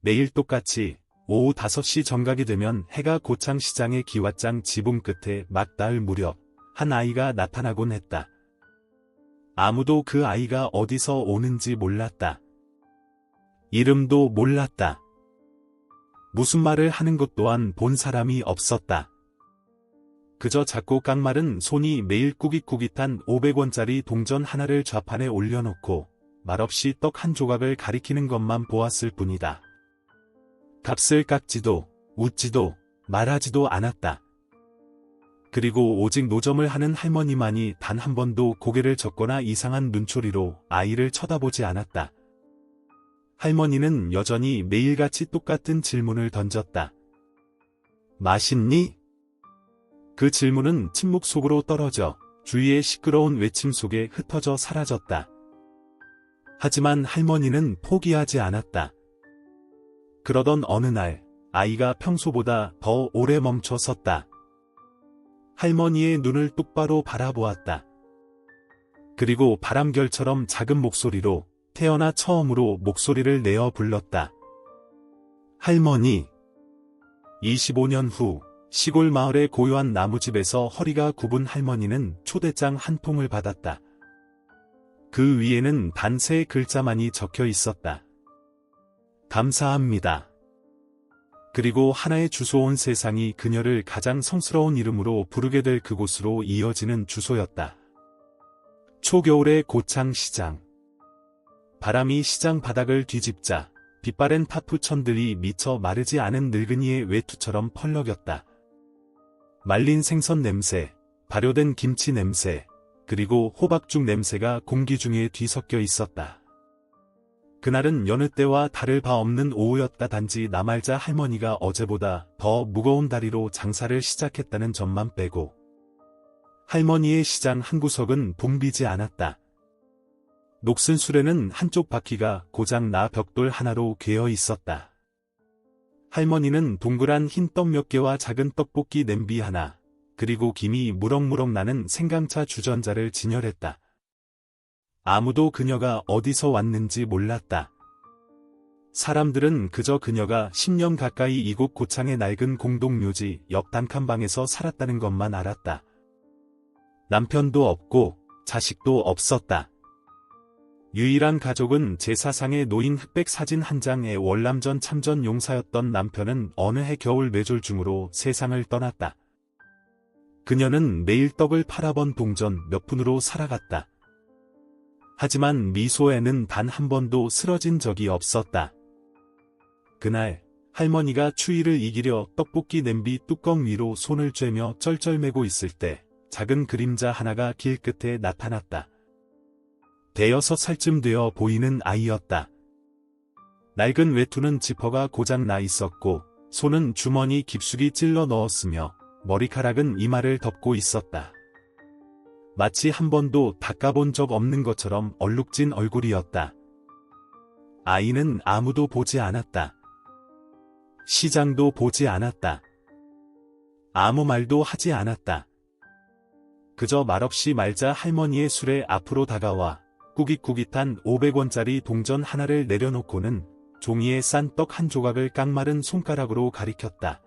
매일 똑같이 오후 5시 정각이 되면 해가 고창 시장의 기왓장 지붕 끝에 막 닿을 무렵 한 아이가 나타나곤 했다. 아무도 그 아이가 어디서 오는지 몰랐다. 이름도 몰랐다. 무슨 말을 하는 것 또한 본 사람이 없었다. 그저 작고 깡마른 손이 매일 꾸깃꾸깃한 500원짜리 동전 하나를 좌판에 올려놓고 말없이 떡 한 조각을 가리키는 것만 보았을 뿐이다. 값을 깎지도 웃지도 말하지도 않았다. 그리고 오직 노점을 하는 할머니만이 단 한 번도 고개를 젓거나 이상한 눈초리로 아이를 쳐다보지 않았다. 할머니는 여전히 매일같이 똑같은 질문을 던졌다. 맛있니? 그 질문은 침묵 속으로 떨어져 주위의 시끄러운 외침 속에 흩어져 사라졌다. 하지만 할머니는 포기하지 않았다. 그러던 어느 날 아이가 평소보다 더 오래 멈춰 섰다. 할머니의 눈을 똑바로 바라보았다. 그리고 바람결처럼 작은 목소리로 태어나 처음으로 목소리를 내어 불렀다. 할머니. 25년 후 시골 마을의 고요한 나무집에서 허리가 굽은 할머니는 초대장 한 통을 받았다. 그 위에는 단 3글자만이 적혀 있었다. 감사합니다. 그리고 하나의 주소온 세상이 그녀를 가장 성스러운 이름으로 부르게 될 그곳으로 이어지는 주소였다. 초겨울의 고창시장. 바람이 시장 바닥을 뒤집자 빛바랜 파푸천들이 미처 마르지 않은 늙은이의 외투처럼 펄럭였다. 말린 생선 냄새, 발효된 김치 냄새, 그리고 호박죽 냄새가 공기 중에 뒤섞여 있었다. 그날은 여느 때와 다를 바 없는 오후였다. 단지 나말자 할머니가 어제보다 더 무거운 다리로 장사를 시작했다는 점만 빼고 할머니의 시장 한 구석은 붐비지 않았다. 녹슨 수레는 한쪽 바퀴가 고장 나 벽돌 하나로 괴어 있었다. 할머니는 동그란 흰 떡 몇 개와 작은 떡볶이 냄비 하나, 그리고 김이 무럭무럭 나는 생강차 주전자를 진열했다. 아무도 그녀가 어디서 왔는지 몰랐다. 사람들은 그저 그녀가 10년 가까이 이곳 고창의 낡은 공동묘지 옆 단칸방에서 살았다는 것만 알았다. 남편도 없고 자식도 없었다. 유일한 가족은 제사상에 놓인 흑백 사진 한 장의 월남전 참전 용사였던 남편은 어느 해 겨울 뇌졸중으로 세상을 떠났다. 그녀는 매일 떡을 팔아번 동전 몇 푼으로 살아갔다. 하지만 미소에는 단 한 번도 쓰러진 적이 없었다. 그날 할머니가 추위를 이기려 떡볶이 냄비 뚜껑 위로 손을 쬐며 쩔쩔매고 있을 때 작은 그림자 하나가 길 끝에 나타났다. 5살쯤 되어 보이는 아이였다. 낡은 외투는 지퍼가 고장 나 있었고 손은 주머니 깊숙이 찔러 넣었으며 머리카락은 이마를 덮고 있었다. 마치 한 번도 닦아본 적 없는 것처럼 얼룩진 얼굴이었다. 아이는 아무도 보지 않았다. 시장도 보지 않았다. 아무 말도 하지 않았다. 그저 말없이 말자 할머니의 수레 앞으로 다가와 꾸깃꾸깃한 500원짜리 동전 하나를 내려놓고는 종이에 싼 떡 한 조각을 깡마른 손가락으로 가리켰다.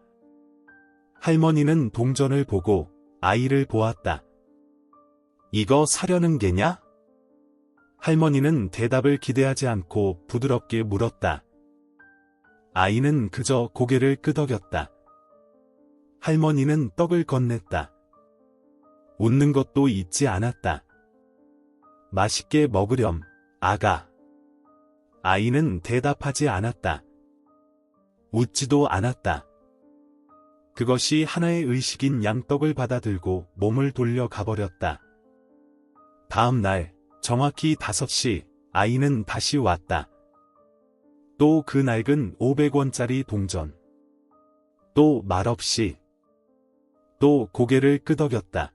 할머니는 동전을 보고 아이를 보았다. 이거 사려는 게냐? 할머니는 대답을 기대하지 않고 부드럽게 물었다. 아이는 그저 고개를 끄덕였다. 할머니는 떡을 건넸다. 웃는 것도 잊지 않았다. 맛있게 먹으렴, 아가. 아이는 대답하지 않았다. 웃지도 않았다. 그것이 하나의 의식인 양떡을 받아들고 몸을 돌려 가버렸다. 다음 날 정확히 5시 아이는 다시 왔다. 또 그 낡은 500원짜리 동전. 또 말없이. 또 고개를 끄덕였다.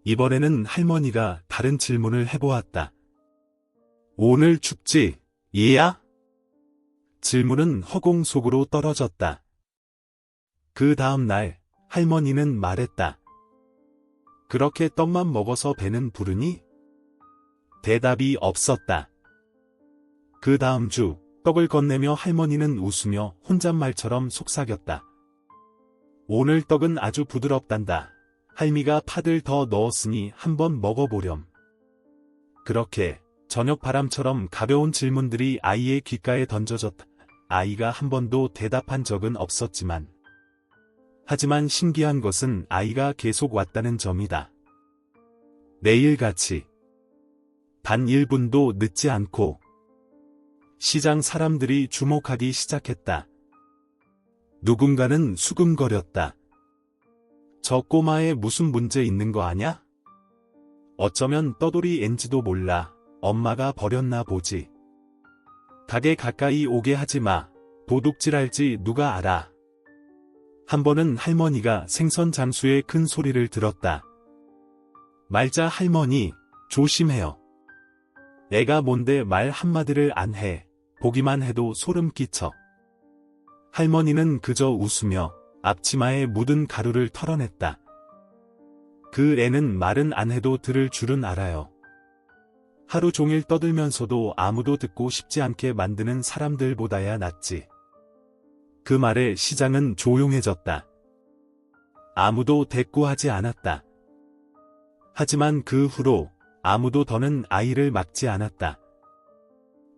이번에는 할머니가 다른 질문을 해보았다. 오늘 춥지, 얘야? 질문은 허공 속으로 떨어졌다. 그 다음 날 할머니는 말했다. 그렇게 떡만 먹어서 배는 부르니? 대답이 없었다. 그 다음 주 떡을 건네며 할머니는 웃으며 혼잣말처럼 속삭였다. 오늘 떡은 아주 부드럽단다. 할미가 팥을 더 넣었으니 한번 먹어보렴. 그렇게 저녁 바람처럼 가벼운 질문들이 아이의 귓가에 던져졌다. 아이가 한 번도 대답한 적은 없었지만 하지만 신기한 것은 아이가 계속 왔다는 점이다. 매일같이 단 1분도 늦지 않고 시장 사람들이 주목하기 시작했다. 누군가는 수근거렸다. 저 꼬마에 무슨 문제 있는 거 아냐? 어쩌면 떠돌이 앤지도 몰라. 엄마가 버렸나 보지. 가게 가까이 오게 하지 마. 도둑질할지 누가 알아. 한 번은 할머니가 생선 장수의 큰 소리를 들었다. 말자 할머니, 조심해요. 애가 뭔데 말 한마디를 안 해. 보기만 해도 소름 끼쳐. 할머니는 그저 웃으며 앞치마에 묻은 가루를 털어냈다. 그 애는 말은 안 해도 들을 줄은 알아요. 하루 종일 떠들면서도 아무도 듣고 싶지 않게 만드는 사람들보다야 낫지. 그 말에 시장은 조용해졌다. 아무도 대꾸하지 않았다. 하지만 그 후로 아무도 더는 아이를 막지 않았다.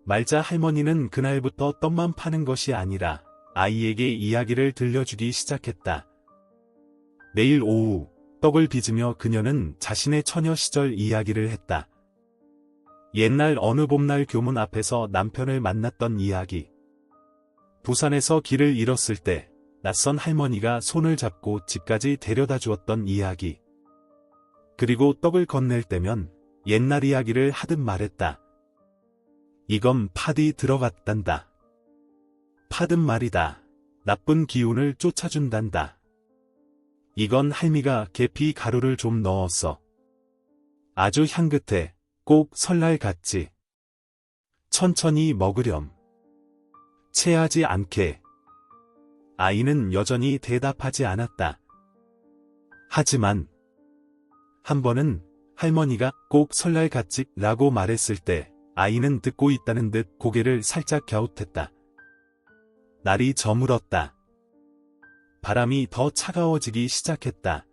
말자 할머니는 그날부터 떡만 파는 것이 아니라 아이에게 이야기를 들려주기 시작했다. 매일 오후 떡을 빚으며 그녀는 자신의 처녀 시절 이야기를 했다. 옛날 어느 봄날 교문 앞에서 남편을 만났던 이야기. 부산에서 길을 잃었을 때 낯선 할머니가 손을 잡고 집까지 데려다 주었던 이야기. 그리고 떡을 건넬 때면 옛날 이야기를 하듯 말했다. 이건 팥이 들어갔단다. 팥은 말이다. 나쁜 기운을 쫓아준단다. 이건 할미가 계피 가루를 좀 넣었어. 아주 향긋해. 꼭 설날 같지. 천천히 먹으렴. 체하지 않게. 아이는 여전히 대답하지 않았다. 하지만 한 번은 할머니가 꼭 설날 같지 라고 말했을 때 아이는 듣고 있다는 듯 고개를 살짝 갸웃했다. 날이 저물었다. 바람이 더 차가워지기 시작했다.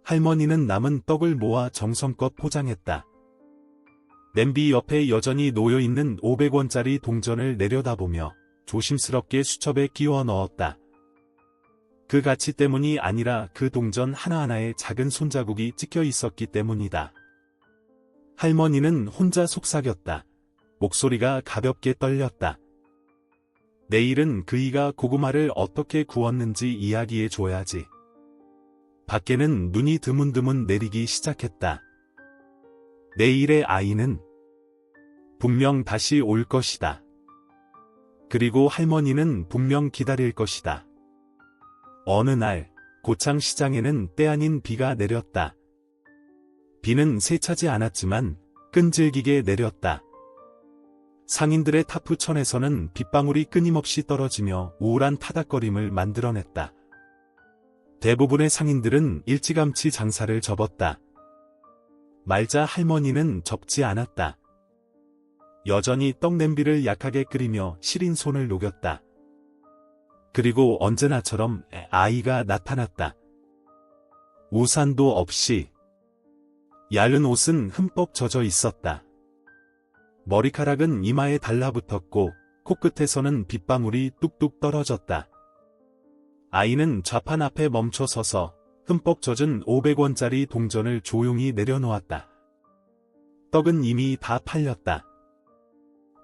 할머니는 남은 떡을 모아 정성껏 포장했다. 냄비 옆에 여전히 놓여있는 500원짜리 동전을 내려다보며 조심스럽게 수첩에 끼워 넣었다. 그 가치 때문이 아니라 그 동전 하나하나에 작은 손자국이 찍혀 있었기 때문이다. 할머니는 혼자 속삭였다. 목소리가 가볍게 떨렸다. 내일은 그이가 고구마를 어떻게 구웠는지 이야기해 줘야지. 밖에는 눈이 드문드문 내리기 시작했다. 내일의 아이는 분명 다시 올 것이다. 그리고 할머니는 분명 기다릴 것이다. 어느 날 고창시장에는 때 아닌 비가 내렸다. 비는 세차지 않았지만 끈질기게 내렸다. 상인들의 타프천에서는 빗방울이 끊임없이 떨어지며 우울한 타닥거림을 만들어냈다. 대부분의 상인들은 일찌감치 장사를 접었다. 말자 할머니는 접지 않았다. 여전히 떡냄비를 약하게 끓이며 시린 손을 녹였다. 그리고 언제나처럼 아이가 나타났다. 우산도 없이. 얇은 옷은 흠뻑 젖어 있었다. 머리카락은 이마에 달라붙었고 코끝에서는 빗방울이 뚝뚝 떨어졌다. 아이는 좌판 앞에 멈춰 서서 흠뻑 젖은 500원짜리 동전을 조용히 내려놓았다. 떡은 이미 다 팔렸다.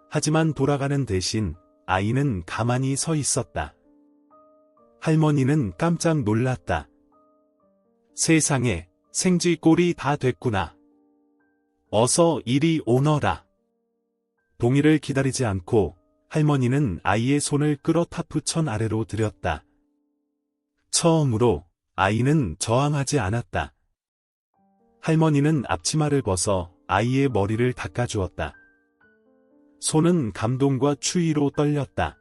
하지만 돌아가는 대신 아이는 가만히 서 있었다. 할머니는 깜짝 놀랐다. 세상에, 생쥐 꼴이 다 됐구나. 어서 이리 오너라. 동의를 기다리지 않고 할머니는 아이의 손을 끌어 타프천 아래로 들였다. 처음으로 아이는 저항하지 않았다. 할머니는 앞치마를 벗어 아이의 머리를 닦아주었다. 손은 감동과 추위로 떨렸다.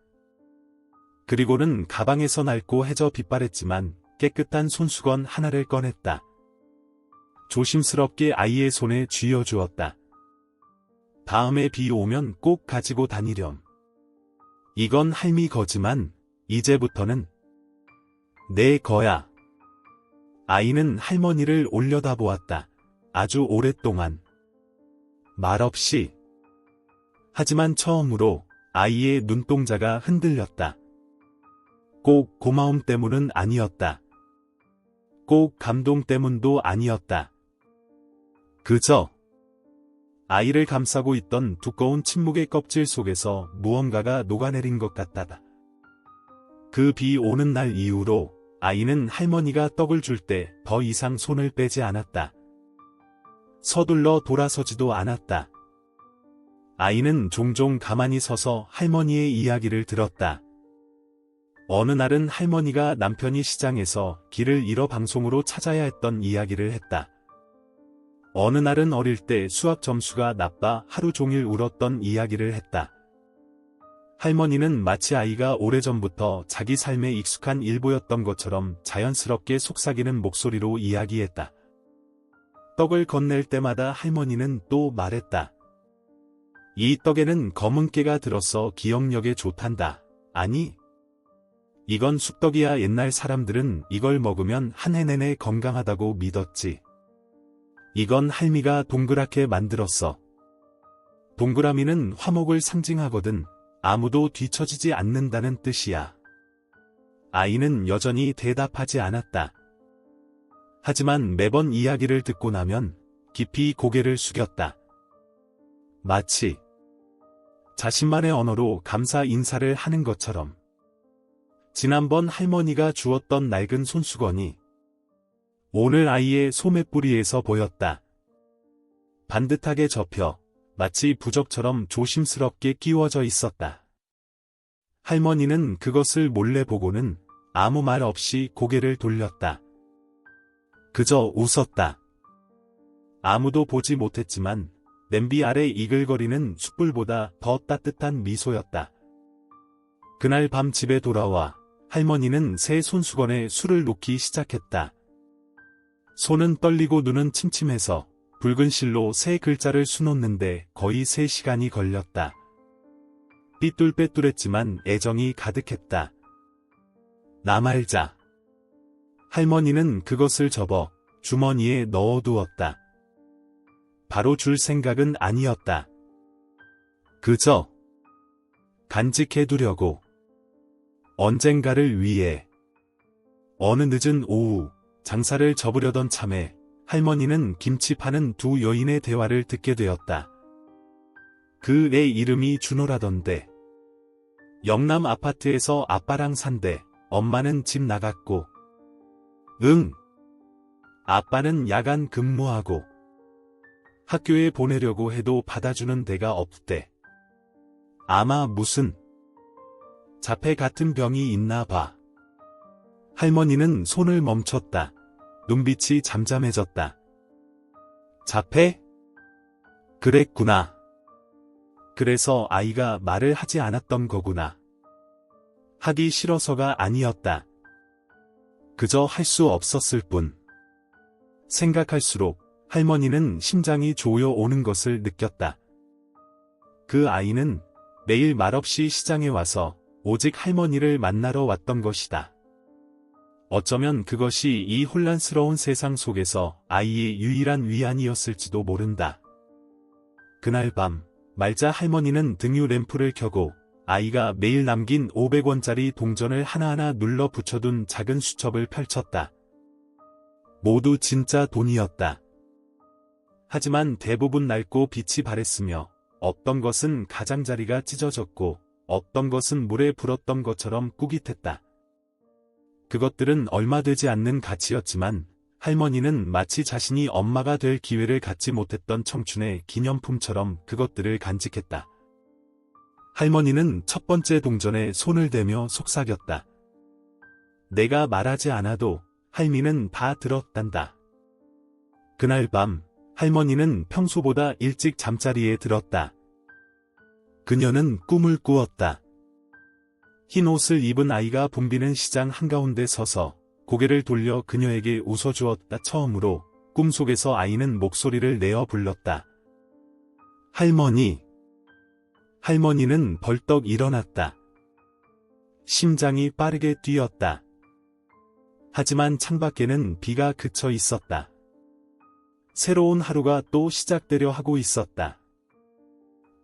그리고는 가방에서 낡고 해져 빛바랬지만 깨끗한 손수건 하나를 꺼냈다. 조심스럽게 아이의 손에 쥐어주었다. 다음에 비 오면 꼭 가지고 다니렴. 이건 할미 거지만 이제부터는 내 거야. 아이는 할머니를 올려다보았다. 아주 오랫동안. 말없이. 하지만 처음으로 아이의 눈동자가 흔들렸다. 꼭 고마움 때문은 아니었다. 꼭 감동 때문도 아니었다. 그저 아이를 감싸고 있던 두꺼운 침묵의 껍질 속에서 무언가가 녹아내린 것 같다. 그 비 오는 날 이후로 아이는 할머니가 떡을 줄 때 더 이상 손을 빼지 않았다. 서둘러 돌아서지도 않았다. 아이는 종종 가만히 서서 할머니의 이야기를 들었다. 어느 날은 할머니가 남편이 시장에서 길을 잃어 방송으로 찾아야 했던 이야기를 했다. 어느 날은 어릴 때 수학 점수가 나빠 하루 종일 울었던 이야기를 했다. 할머니는 마치 아이가 오래전부터 자기 삶에 익숙한 일부였던 것처럼 자연스럽게 속삭이는 목소리로 이야기했다. 떡을 건넬 때마다 할머니는 또 말했다. 이 떡에는 검은 깨가 들어서 기억력에 좋단다. 아니, 이건 쑥떡이야. 옛날 사람들은 이걸 먹으면 한 해 내내 건강하다고 믿었지. 이건 할미가 동그랗게 만들었어. 동그라미는 화목을 상징하거든. 아무도 뒤처지지 않는다는 뜻이야. 아이는 여전히 대답하지 않았다. 하지만 매번 이야기를 듣고 나면 깊이 고개를 숙였다. 마치 자신만의 언어로 감사 인사를 하는 것처럼. 지난번 할머니가 주었던 낡은 손수건이 오늘 아이의 소매뿌리에서 보였다. 반듯하게 접혀 마치 부적처럼 조심스럽게 끼워져 있었다. 할머니는 그것을 몰래 보고는 아무 말 없이 고개를 돌렸다. 그저 웃었다. 아무도 보지 못했지만 냄비 아래 이글거리는 숯불보다 더 따뜻한 미소였다. 그날 밤 집에 돌아와 할머니는 새 손수건에 술을 놓기 시작했다. 손은 떨리고 눈은 침침해서 붉은 실로 새 글자를 수놓는데 거의 3시간이 걸렸다. 삐뚤빼뚤했지만 애정이 가득했다. 나 말자. 할머니는 그것을 접어 주머니에 넣어두었다. 바로 줄 생각은 아니었다. 그저 간직해두려고. 언젠가를 위해. 어느 늦은 오후 장사를 접으려던 참에 할머니는 김치 파는 두 여인의 대화를 듣게 되었다. 그 애 이름이 준호라던데. 영남 아파트에서 아빠랑 산대. 엄마는 집 나갔고. 응. 아빠는 야간 근무하고. 학교에 보내려고 해도 받아주는 데가 없대. 아마 무슨 자폐 같은 병이 있나 봐. 할머니는 손을 멈췄다. 눈빛이 잠잠해졌다. 자폐? 그랬구나. 그래서 아이가 말을 하지 않았던 거구나. 하기 싫어서가 아니었다. 그저 할 수 없었을 뿐. 생각할수록 할머니는 심장이 조여오는 것을 느꼈다. 그 아이는 매일 말없이 시장에 와서 오직 할머니를 만나러 왔던 것이다. 어쩌면 그것이 이 혼란스러운 세상 속에서 아이의 유일한 위안이었을지도 모른다. 그날 밤, 말자 할머니는 등유 램프를 켜고 아이가 매일 남긴 500원짜리 동전을 하나하나 눌러 붙여둔 작은 수첩을 펼쳤다. 모두 진짜 돈이었다. 하지만 대부분 낡고 빛이 바랬으며 어떤 것은 가장자리가 찢어졌고 어떤 것은 물에 불었던 것처럼 꾸깃했다. 그것들은 얼마 되지 않는 가치였지만 할머니는 마치 자신이 엄마가 될 기회를 갖지 못했던 청춘의 기념품처럼 그것들을 간직했다. 할머니는 첫 번째 동전에 손을 대며 속삭였다. 내가 말하지 않아도 할미는 다 들었단다. 그날 밤 할머니는 평소보다 일찍 잠자리에 들었다. 그녀는 꿈을 꾸었다. 흰 옷을 입은 아이가 붐비는 시장 한가운데 서서 고개를 돌려 그녀에게 웃어주었다. 처음으로 꿈속에서 아이는 목소리를 내어 불렀다. 할머니. 할머니는 벌떡 일어났다. 심장이 빠르게 뛰었다. 하지만 창밖에는 비가 그쳐 있었다. 새로운 하루가 또 시작되려 하고 있었다.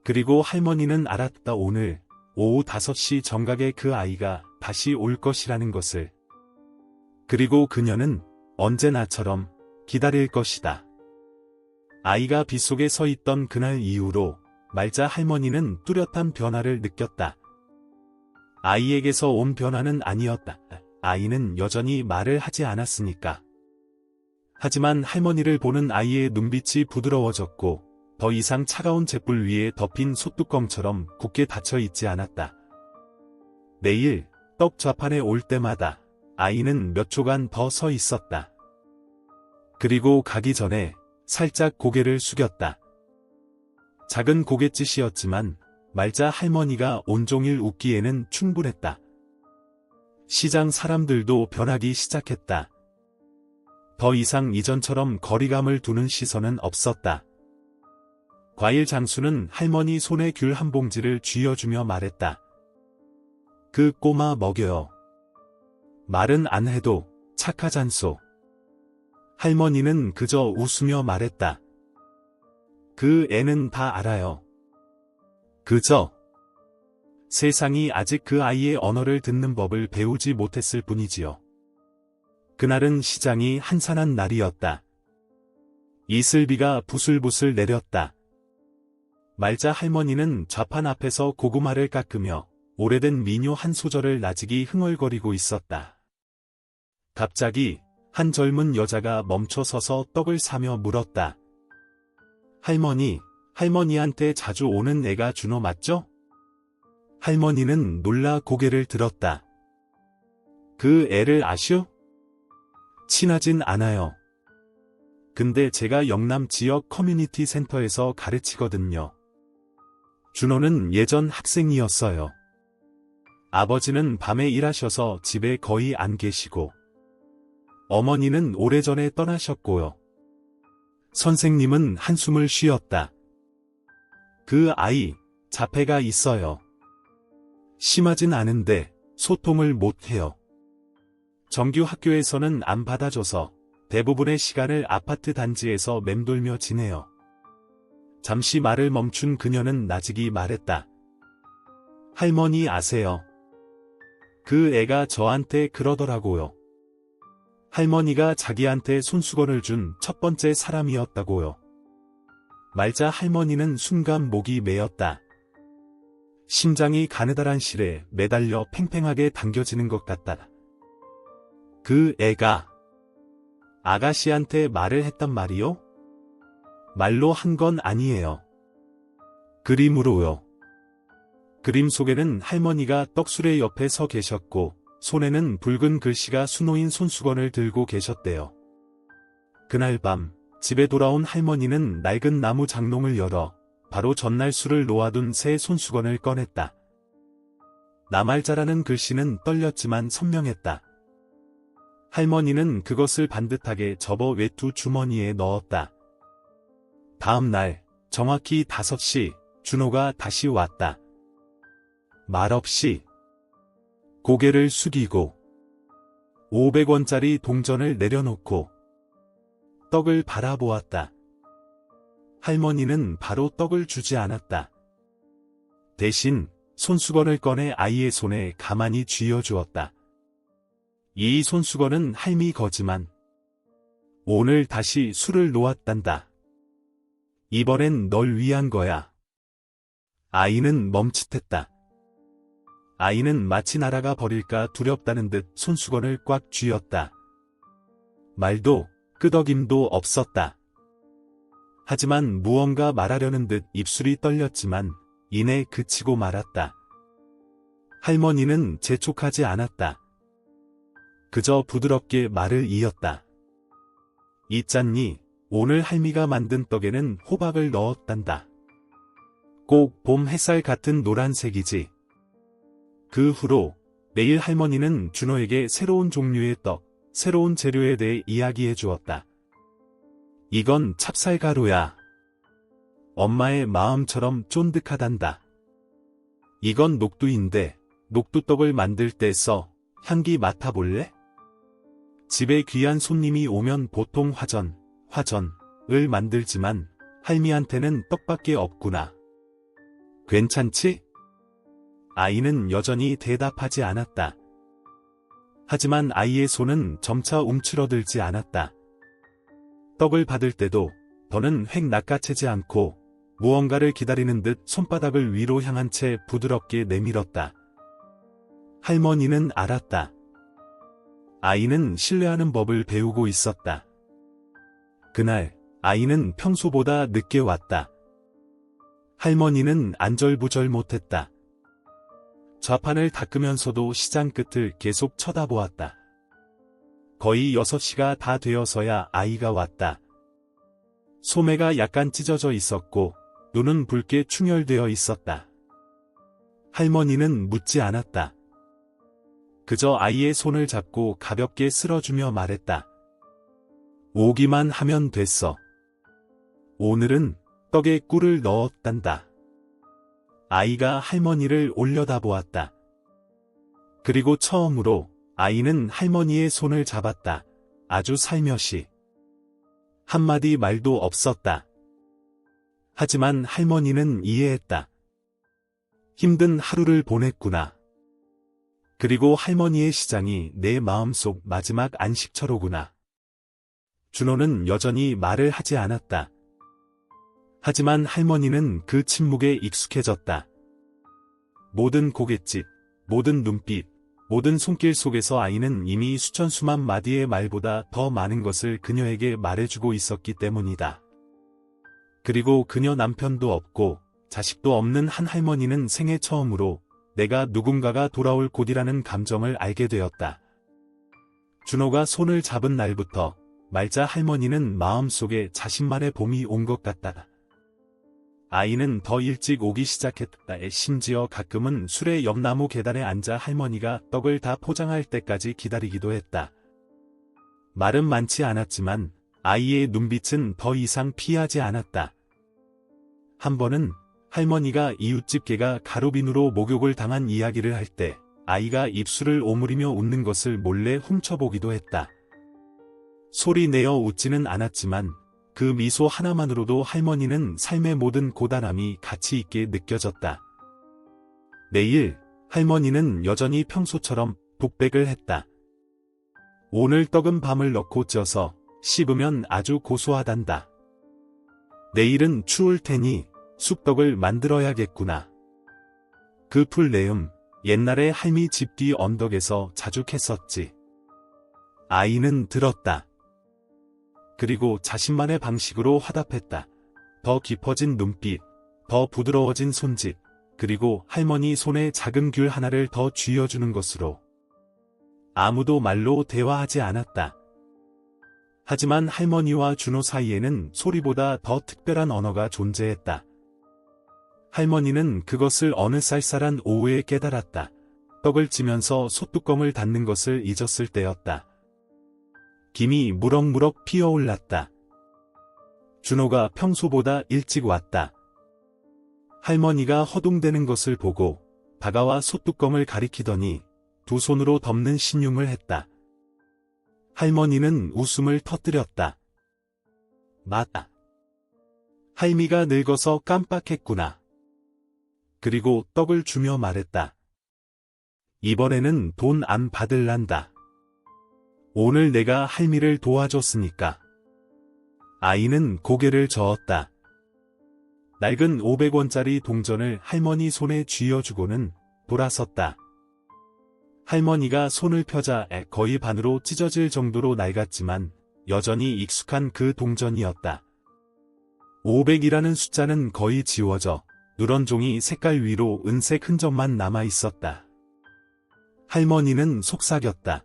그리고 할머니는 알았다. 오늘 오후 5시 정각에 그 아이가 다시 올 것이라는 것을. 그리고 그녀는 언제나처럼 기다릴 것이다. 아이가 빗속에 서 있던 그날 이후로 말자 할머니는 뚜렷한 변화를 느꼈다. 아이에게서 온 변화는 아니었다. 아이는 여전히 말을 하지 않았으니까. 하지만 할머니를 보는 아이의 눈빛이 부드러워졌고 더 이상 차가운 잿불 위에 덮인 솥뚜껑처럼 굳게 닫혀 있지 않았다. 내일 떡 좌판에 올 때마다 아이는 몇 초간 더 서 있었다. 그리고 가기 전에 살짝 고개를 숙였다. 작은 고갯짓이었지만 말자 할머니가 온종일 웃기에는 충분했다. 시장 사람들도 변하기 시작했다. 더 이상 이전처럼 거리감을 두는 시선은 없었다. 과일 장수는 할머니 손에 귤 한 봉지를 쥐어주며 말했다. 그 꼬마 먹여요. 말은 안 해도 착하잖소. 할머니는 그저 웃으며 말했다. 그 애는 다 알아요. 그저 세상이 아직 그 아이의 언어를 듣는 법을 배우지 못했을 뿐이지요. 그날은 시장이 한산한 날이었다. 이슬비가 부슬부슬 내렸다. 말자 할머니는 좌판 앞에서 고구마를 깎으며 오래된 민요 한 소절을 나직이 흥얼거리고 있었다. 갑자기 한 젊은 여자가 멈춰 서서 떡을 사며 물었다. 할머니, 할머니한테 자주 오는 애가 준호 맞죠? 할머니는 놀라 고개를 들었다. 그 애를 아슈? 친하진 않아요. 근데 제가 영남 지역 커뮤니티 센터에서 가르치거든요. 준호는 예전 학생이었어요. 아버지는 밤에 일하셔서 집에 거의 안 계시고 어머니는 오래전에 떠나셨고요. 선생님은 한숨을 쉬었다. 그 아이, 자폐가 있어요. 심하진 않은데 소통을 못해요. 정규 학교에서는 안 받아줘서 대부분의 시간을 아파트 단지에서 맴돌며 지내요. 잠시 말을 멈춘 그녀는 나직이 말했다. 할머니 아세요? 그 애가 저한테 그러더라고요. 할머니가 자기한테 손수건을 준 첫 번째 사람이었다고요. 말자 할머니는 순간 목이 메었다. 심장이 가느다란 실에 매달려 팽팽하게 당겨지는 것 같다. 그 애가 아가씨한테 말을 했단 말이요? 말로 한 건 아니에요. 그림으로요. 그림 속에는 할머니가 떡수레 옆에 서 계셨고 손에는 붉은 글씨가 수놓인 손수건을 들고 계셨대요. 그날 밤 집에 돌아온 할머니는 낡은 나무 장롱을 열어 바로 전날 술을 놓아둔 새 손수건을 꺼냈다. 나말자라는 글씨는 떨렸지만 선명했다. 할머니는 그것을 반듯하게 접어 외투 주머니에 넣었다. 다음 날 정확히 5시 준호가 다시 왔다. 말없이 고개를 숙이고 500원짜리 동전을 내려놓고 떡을 바라보았다. 할머니는 바로 떡을 주지 않았다. 대신 손수건을 꺼내 아이의 손에 가만히 쥐어주었다. 이 손수건은 할미 거지만 오늘 다시 술을 놓았단다. 이번엔 널 위한 거야. 아이는 멈칫했다. 아이는 마치 날아가 버릴까 두렵다는 듯 손수건을 꽉 쥐었다. 말도 끄덕임도 없었다. 하지만 무언가 말하려는 듯 입술이 떨렸지만 이내 그치고 말았다. 할머니는 재촉하지 않았다. 그저 부드럽게 말을 이었다. 있잖니, 오늘 할미가 만든 떡에는 호박을 넣었단다. 꼭 봄 햇살 같은 노란색이지. 그 후로 매일 할머니는 준호에게 새로운 종류의 떡, 새로운 재료에 대해 이야기해 주었다. 이건 찹쌀가루야. 엄마의 마음처럼 쫀득하단다. 이건 녹두인데 녹두떡을 만들 때 써. 향기 맡아볼래? 집에 귀한 손님이 오면 보통 화전을 만들지만 할미한테는 떡밖에 없구나. 괜찮지? 아이는 여전히 대답하지 않았다. 하지만 아이의 손은 점차 움츠러들지 않았다. 떡을 받을 때도 더는 획 낚아채지 않고 무언가를 기다리는 듯 손바닥을 위로 향한 채 부드럽게 내밀었다. 할머니는 알았다. 아이는 신뢰하는 법을 배우고 있었다. 그날 아이는 평소보다 늦게 왔다. 할머니는 안절부절 못했다. 좌판을 닦으면서도 시장 끝을 계속 쳐다보았다. 거의 6시가 다 되어서야 아이가 왔다. 소매가 약간 찢어져 있었고 눈은 붉게 충혈되어 있었다. 할머니는 묻지 않았다. 그저 아이의 손을 잡고 가볍게 쓸어주며 말했다. 오기만 하면 됐어. 오늘은 떡에 꿀을 넣었단다. 아이가 할머니를 올려다보았다. 그리고 처음으로 아이는 할머니의 손을 잡았다. 아주 살며시. 한마디 말도 없었다. 하지만 할머니는 이해했다. 힘든 하루를 보냈구나. 그리고 할머니의 시장이 내 마음속 마지막 안식처로구나. 준호는 여전히 말을 하지 않았다. 하지만 할머니는 그 침묵에 익숙해졌다. 모든 고갯짓, 모든 눈빛, 모든 손길 속에서 아이는 이미 수천 수만 마디의 말보다 더 많은 것을 그녀에게 말해주고 있었기 때문이다. 그리고 그녀 남편도 없고 자식도 없는 한 할머니는 생애 처음으로 내가 누군가가 돌아올 곳이라는 감정을 알게 되었다. 준호가 손을 잡은 날부터 말자 할머니는 마음속에 자신만의 봄이 온 것 같다. 아이는 더 일찍 오기 시작했다. 심지어 가끔은 술의 옆나무 계단에 앉아 할머니가 떡을 다 포장할 때까지 기다리기도 했다. 말은 많지 않았지만 아이의 눈빛은 더 이상 피하지 않았다. 한 번은 할머니가 이웃집 개가 가로빈으로 목욕을 당한 이야기를 할 때 아이가 입술을 오므리며 웃는 것을 몰래 훔쳐보기도 했다. 소리 내어 웃지는 않았지만 그 미소 하나만으로도 할머니는 삶의 모든 고단함이 가치 있게 느껴졌다. 내일 할머니는 여전히 평소처럼 독백을 했다. 오늘 떡은 밤을 넣고 쪄서 씹으면 아주 고소하단다. 내일은 추울 테니 쑥떡을 만들어야겠구나. 그 풀내음, 옛날에 할미 집 뒤 언덕에서 자주 캤었지. 아이는 들었다. 그리고 자신만의 방식으로 화답했다. 더 깊어진 눈빛, 더 부드러워진 손짓, 그리고 할머니 손에 작은 귤 하나를 더 쥐어주는 것으로. 아무도 말로 대화하지 않았다. 하지만 할머니와 준호 사이에는 소리보다 더 특별한 언어가 존재했다. 할머니는 그것을 어느 쌀쌀한 오후에 깨달았다. 떡을 찌면서 솥뚜껑을 닫는 것을 잊었을 때였다. 김이 무럭무럭 피어올랐다. 준호가 평소보다 일찍 왔다. 할머니가 허둥대는 것을 보고 다가와 솥뚜껑을 가리키더니 두 손으로 덮는 신용을 했다. 할머니는 웃음을 터뜨렸다. 맞다. 할미가 늙어서 깜빡했구나. 그리고 떡을 주며 말했다. 이번에는 돈 안 받을란다. 오늘 내가 할미를 도와줬으니까. 아이는 고개를 저었다. 낡은 500원짜리 동전을 할머니 손에 쥐어주고는 돌아섰다. 할머니가 손을 펴자 거의 반으로 찢어질 정도로 낡았지만 여전히 익숙한 그 동전이었다. 500이라는 숫자는 거의 지워져 누런 종이 색깔 위로 은색 흔적만 남아 있었다. 할머니는 속삭였다.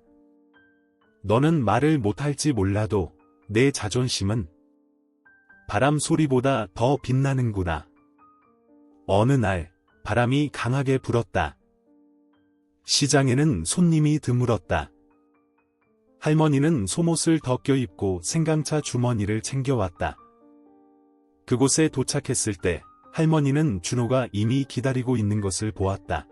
너는 말을 못할지 몰라도 내 자존심은 바람 소리보다 더 빛나는구나. 어느 날 바람이 강하게 불었다. 시장에는 손님이 드물었다. 할머니는 속옷을 더 껴입고 생강차 주머니를 챙겨왔다. 그곳에 도착했을 때 할머니는 준호가 이미 기다리고 있는 것을 보았다.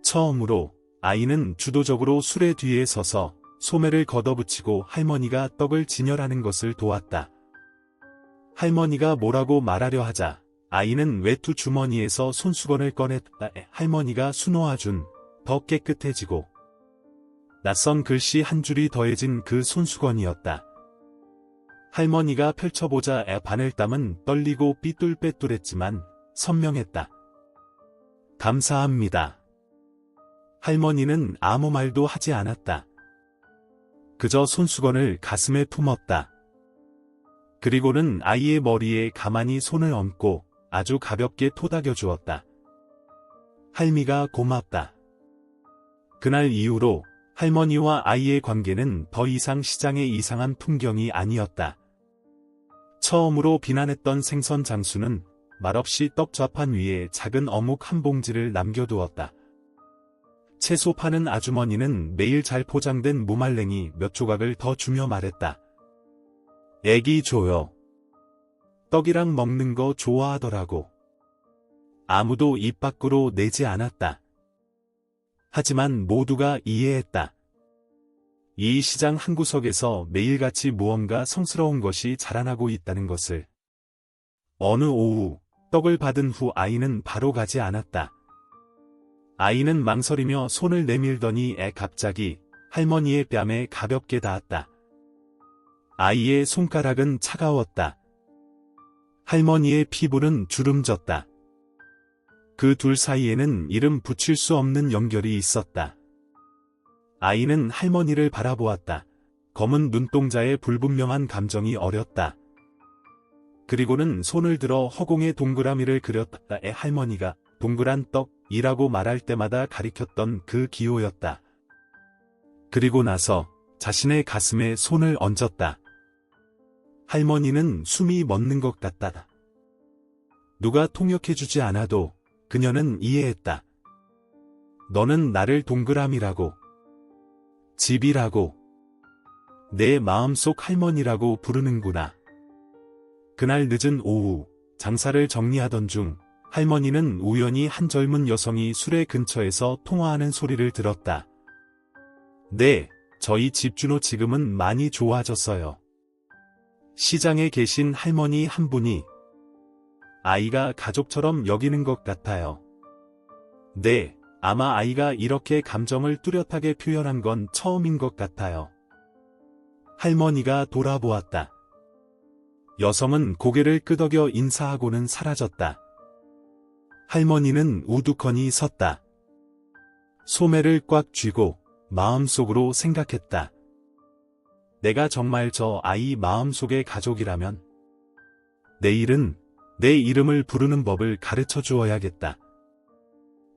처음으로 아이는 주도적으로 수레 뒤에 서서 소매를 걷어붙이고 할머니가 떡을 진열하는 것을 도왔다. 할머니가 뭐라고 말하려 하자 아이는 외투 주머니에서 손수건을 꺼냈다. 할머니가 수놓아준 더 깨끗해지고 낯선 글씨 한 줄이 더해진 그 손수건이었다. 할머니가 펼쳐보자 바늘땀은 떨리고 삐뚤빼뚤했지만 선명했다. 감사합니다. 할머니는 아무 말도 하지 않았다. 그저 손수건을 가슴에 품었다. 그리고는 아이의 머리에 가만히 손을 얹고 아주 가볍게 토닥여 주었다. 할미가 고맙다. 그날 이후로 할머니와 아이의 관계는 더 이상 시장의 이상한 풍경이 아니었다. 처음으로 비난했던 생선 장수는 말없이 떡 좌판 위에 작은 어묵 한 봉지를 남겨두었다. 채소 파는 아주머니는 매일 잘 포장된 무말랭이 몇 조각을 더 주며 말했다. 애기 줘요. 떡이랑 먹는 거 좋아하더라고. 아무도 입 밖으로 내지 않았다. 하지만 모두가 이해했다. 이 시장 한구석에서 매일같이 무언가 성스러운 것이 자라나고 있다는 것을. 어느 오후 떡을 받은 후 아이는 바로 가지 않았다. 아이는 망설이며 손을 내밀더니 갑자기 할머니의 뺨에 가볍게 닿았다. 아이의 손가락은 차가웠다. 할머니의 피부는 주름졌다. 그 둘 사이에는 이름 붙일 수 없는 연결이 있었다. 아이는 할머니를 바라보았다. 검은 눈동자에 불분명한 감정이 어렸다. 그리고는 손을 들어 허공에 동그라미를 그렸다. 할머니가 동그란 떡이라고 말할 때마다 가리켰던 그 기호였다. 그리고 나서 자신의 가슴에 손을 얹었다. 할머니는 숨이 멎는 것 같다. 누가 통역해주지 않아도 그녀는 이해했다. 너는 나를 동그라미라고, 집이라고, 내 마음속 할머니라고 부르는구나. 그날 늦은 오후 장사를 정리하던 중 할머니는 우연히 한 젊은 여성이 수레 근처에서 통화하는 소리를 들었다. 네, 저희 집주노 지금은 많이 좋아졌어요. 시장에 계신 할머니 한 분이 아이가 가족처럼 여기는 것 같아요. 네, 아마 아이가 이렇게 감정을 뚜렷하게 표현한 건 처음인 것 같아요. 할머니가 돌아보았다. 여성은 고개를 끄덕여 인사하고는 사라졌다. 할머니는 우두커니 섰다. 소매를 꽉 쥐고 마음속으로 생각했다. 내가 정말 저 아이 마음속의 가족이라면 내일은 내 이름을 부르는 법을 가르쳐 주어야겠다.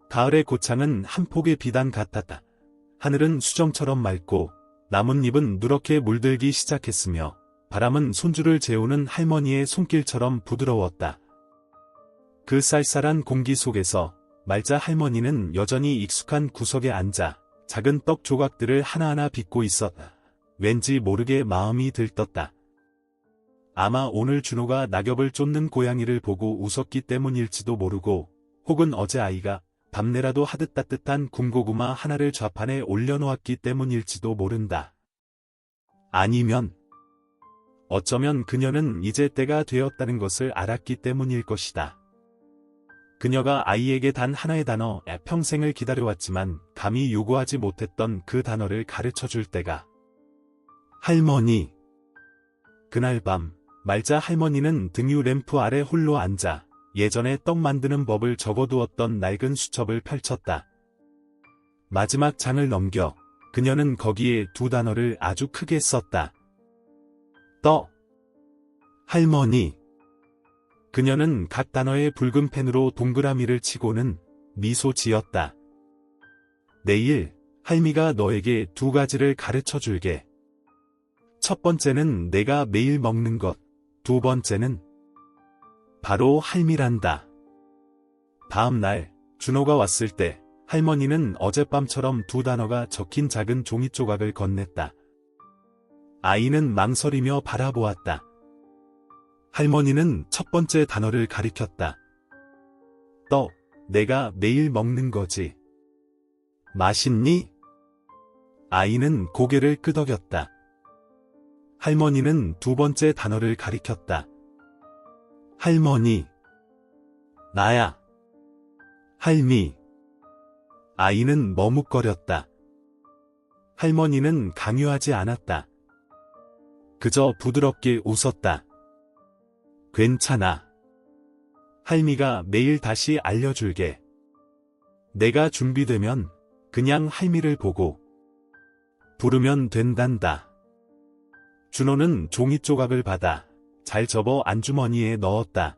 가을의 고창은 한 폭의 비단 같았다. 하늘은 수정처럼 맑고 나뭇잎은 누렇게 물들기 시작했으며 바람은 손줄을 재우는 할머니의 손길처럼 부드러웠다. 그 쌀쌀한 공기 속에서 말자 할머니는 여전히 익숙한 구석에 앉아 작은 떡 조각들을 하나하나 빚고 있었다. 왠지 모르게 마음이 들떴다. 아마 오늘 준호가 낙엽을 쫓는 고양이를 보고 웃었기 때문일지도 모르고, 혹은 어제 아이가 밤내라도 하듯 따뜻한 군고구마 하나를 좌판에 올려놓았기 때문일지도 모른다. 아니면 어쩌면 그녀는 이제 때가 되었다는 것을 알았기 때문일 것이다. 그녀가 아이에게 단 하나의 단어, 평생을 기다려왔지만 감히 요구하지 못했던 그 단어를 가르쳐줄 때가. 할머니. 그날 밤 말자 할머니는 등유 램프 아래 홀로 앉아 예전에 떡 만드는 법을 적어두었던 낡은 수첩을 펼쳤다. 마지막 장을 넘겨 그녀는 거기에 두 단어를 아주 크게 썼다. 떡. 할머니. 그녀는 각 단어에 붉은 펜으로 동그라미를 치고는 미소 지었다. 내일 할미가 너에게 두 가지를 가르쳐 줄게. 첫 번째는 내가 매일 먹는 것, 두 번째는 바로 할미란다. 다음 날 준호가 왔을 때 할머니는 어젯밤처럼 두 단어가 적힌 작은 종이 조각을 건넸다. 아이는 망설이며 바라보았다. 할머니는 첫 번째 단어를 가리켰다. 떡, 내가 매일 먹는 거지. 맛있니? 아이는 고개를 끄덕였다. 할머니는 두 번째 단어를 가리켰다. 할머니. 나야. 할미. 아이는 머뭇거렸다. 할머니는 강요하지 않았다. 그저 부드럽게 웃었다. 괜찮아. 할미가 매일 다시 알려줄게. 내가 준비되면 그냥 할미를 보고 부르면 된단다. 준호는 종이 조각을 받아 잘 접어 안주머니에 넣었다.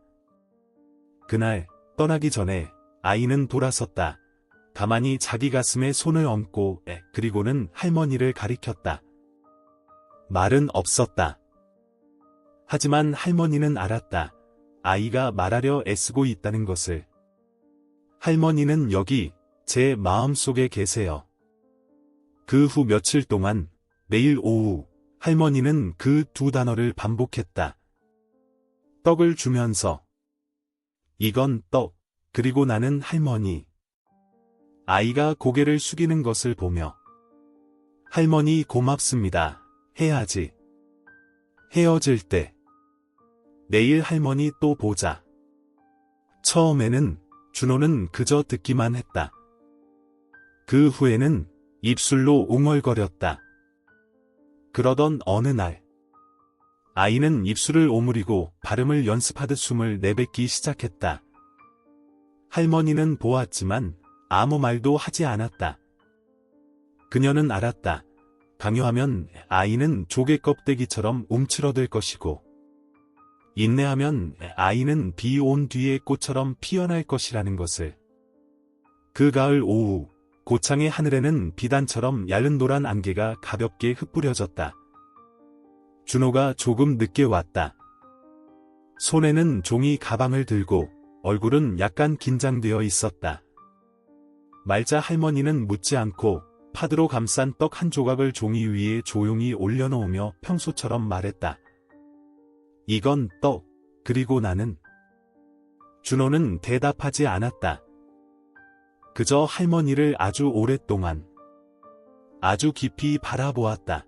그날 떠나기 전에 아이는 돌아섰다. 가만히 자기 가슴에 손을 얹고 그리고는 할머니를 가리켰다. 말은 없었다. 하지만 할머니는 알았다. 아이가 말하려 애쓰고 있다는 것을. 할머니는 여기 제 마음속에 계세요. 그 후 며칠 동안 매일 오후 할머니는 그 두 단어를 반복했다. 떡을 주면서. 이건 떡, 그리고 나는 할머니. 아이가 고개를 숙이는 것을 보며 할머니 고맙습니다. 해야지. 헤어질 때. 내일 할머니 또 보자. 처음에는 준호는 그저 듣기만 했다. 그 후에는 입술로 웅얼거렸다. 그러던 어느 날 아이는 입술을 오므리고 발음을 연습하듯 숨을 내뱉기 시작했다. 할머니는 보았지만 아무 말도 하지 않았다. 그녀는 알았다. 강요하면 아이는 조개 껍데기처럼 움츠러들 것이고 인내하면 아이는 비 온 뒤의 꽃처럼 피어날 것이라는 것을. 그 가을 오후 고창의 하늘에는 비단처럼 얇은 노란 안개가 가볍게 흩뿌려졌다. 준호가 조금 늦게 왔다. 손에는 종이 가방을 들고 얼굴은 약간 긴장되어 있었다. 말자 할머니는 묻지 않고 파드로 감싼 떡 한 조각을 종이 위에 조용히 올려놓으며 평소처럼 말했다. 이건 떡, 그리고 나는. 준호는 대답하지 않았다. 그저 할머니를 아주 오랫동안, 아주 깊이 바라보았다.